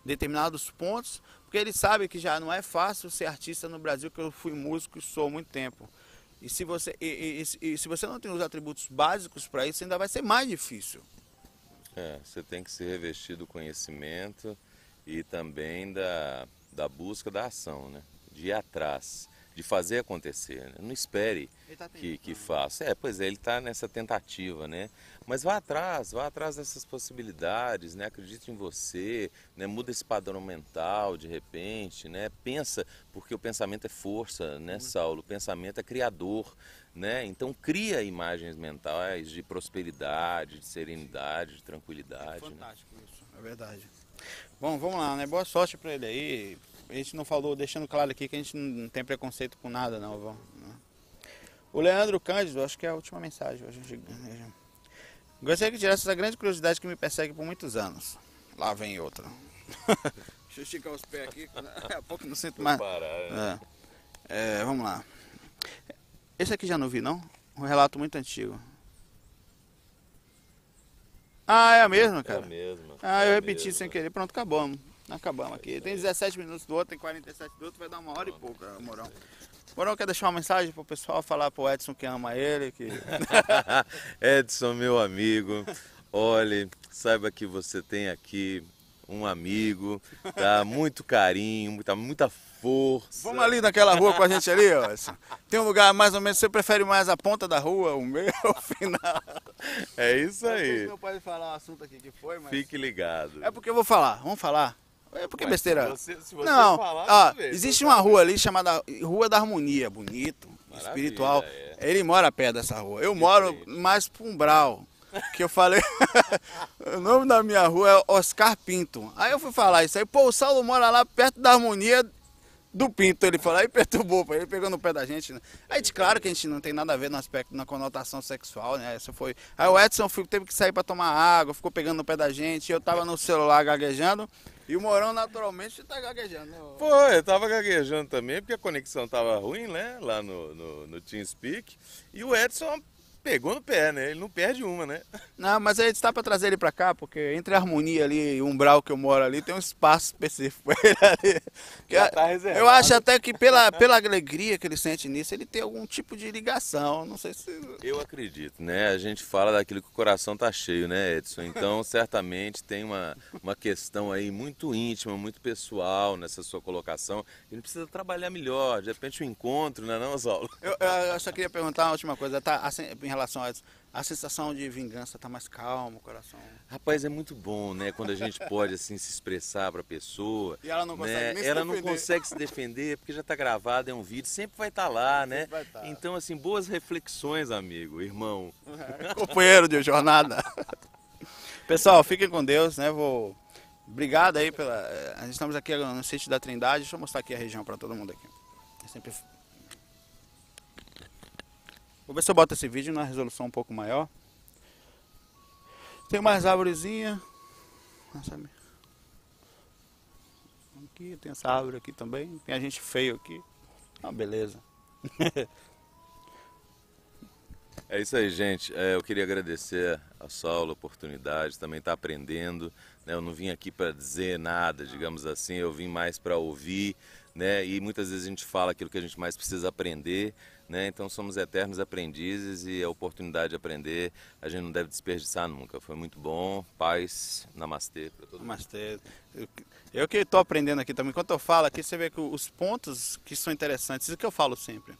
determinados pontos, porque ele sabe que já não é fácil ser artista no Brasil, que eu fui músico e sou há muito tempo. E se você, se você não tem os atributos básicos para isso, ainda vai ser mais difícil. Você tem que se revestir do conhecimento e também da busca da ação, né? De ir atrás, de fazer acontecer, né? Não espere que faça. Pois é, ele está nessa tentativa, né? Mas vá atrás dessas possibilidades, né? Acredite em você, né? Muda esse padrão mental de repente, né? Pensa, porque o pensamento é força, né, Saulo? O pensamento é criador, né? Então cria imagens mentais de prosperidade, de serenidade, de tranquilidade. Fantástico, né? Isso, é verdade. Bom, vamos lá, né? Boa sorte para ele aí. A gente não falou, deixando claro aqui que a gente não tem preconceito com nada, não. O Leandro Cândido, acho que é a última mensagem hoje. Gostaria que tirasse essa grande curiosidade que me persegue por muitos anos. Lá vem outra. Deixa eu esticar os pés aqui, daqui a pouco não sinto mais. Vamos lá. Esse aqui já não vi, não? Um relato muito antigo. Ah, é a mesma, cara? É a mesma. Eu repeti sem querer. Pronto, acabamos. Acabamos aqui. Tem 17 minutos do outro, tem 47 do outro, vai dar 1 hora e pouco, Mourão. Mourão, quer deixar uma mensagem pro pessoal, falar pro Edson que ama ele? Que... Edson, meu amigo, olhe, saiba que você tem aqui um amigo, tá? Muito carinho, muita força. Vamos ali naquela rua com a gente ali, ó. Tem um lugar mais ou menos, você prefere mais a ponta da rua, o meio ou o final? É isso aí. Não pode falar o assunto aqui que foi, mas... Fique ligado. É porque eu vou falar, vamos falar. É porque besteira. Se você não, falar, existe uma rua ali chamada Rua da Harmonia, bonito, maravilha, espiritual. Ele mora perto dessa rua. Eu moro mais pro Umbral, que eu falei. O nome da minha rua é Oscar Pinto. Aí eu fui falar isso aí, o Saulo mora lá perto da Harmonia do Pinto, ele falou, aí perturbou, ele pegou no pé da gente, né? Aí, claro que a gente não tem nada a ver no aspecto, na conotação sexual, né? Isso foi... Aí o Edson teve que sair para tomar água, ficou pegando no pé da gente, eu tava no celular gaguejando, e o Mourão naturalmente tá gaguejando. Eu tava gaguejando também, porque a conexão tava ruim, né? Lá no TeamSpeak, e o Edson pegou no pé, né? Ele não perde uma, né? Não, mas aí está para trazer ele para cá, porque entre a Harmonia ali e o Umbral que eu moro ali, tem um espaço específico para ele ali. Já tá reservado. Eu acho até que pela alegria que ele sente nisso, ele tem algum tipo de ligação, não sei se... Eu acredito, né? A gente fala daquilo que o coração tá cheio, né, Edson? Então, certamente tem uma questão aí muito íntima, muito pessoal nessa sua colocação. A gente precisa trabalhar melhor, de repente um encontro, não é não, Saulo? Eu só queria perguntar uma última coisa, tá, assim, em relação a isso, a sensação de vingança tá mais calma, o coração... Rapaz, é muito bom, né? Quando a gente pode, assim, se expressar para a pessoa. E ela não consegue nem se defender. Ela não consegue se defender, porque já está gravado, é um vídeo, sempre vai estar lá, né? Então, assim, boas reflexões, amigo, irmão. Companheiro de jornada. Pessoal, fiquem com Deus, né? Obrigado aí pela... A gente estamos aqui no sítio da Trindade, deixa eu mostrar aqui a região para todo mundo aqui. Vou ver se eu boto esse vídeo na resolução um pouco maior. Tem mais árvorezinha. Aqui, tem essa árvore aqui também. Tem a gente feio aqui. Beleza. É isso aí, gente. Eu queria agradecer a Saulo a oportunidade, também está aprendendo. Né? Eu não vim aqui para dizer nada, digamos assim, eu vim mais para ouvir, né? E muitas vezes a gente fala aquilo que a gente mais precisa aprender, né? Então somos eternos aprendizes e a oportunidade de aprender a gente não deve desperdiçar nunca. Foi muito bom, paz, namastê para todo mundo. Namastê. Eu que estou aprendendo aqui também, enquanto eu falo aqui, você vê que os pontos que são interessantes, isso que eu falo sempre.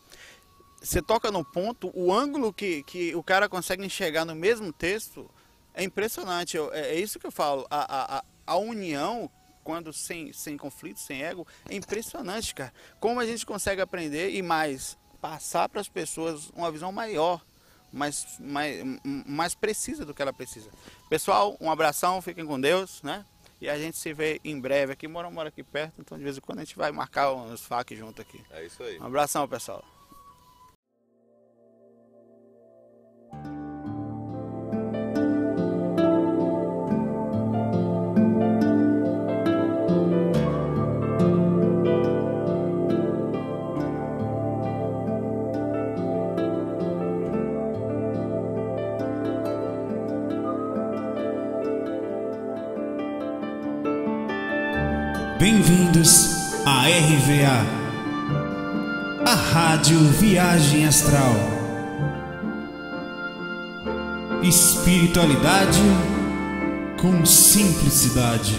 Você toca no ponto, o ângulo que o cara consegue enxergar no mesmo texto é impressionante. É isso que eu falo. A união, quando sem conflito, sem ego, é impressionante, cara. Como a gente consegue aprender e mais passar para as pessoas uma visão maior, mais precisa do que ela precisa. Pessoal, um abração, fiquem com Deus, né? E a gente se vê em breve aqui. Mora aqui perto, então de vez em quando a gente vai marcar uns fac junto aqui. É isso aí. Um abração, pessoal. Bem-vindos à RVA, a Rádio Viagem Astral. Espiritualidade com simplicidade.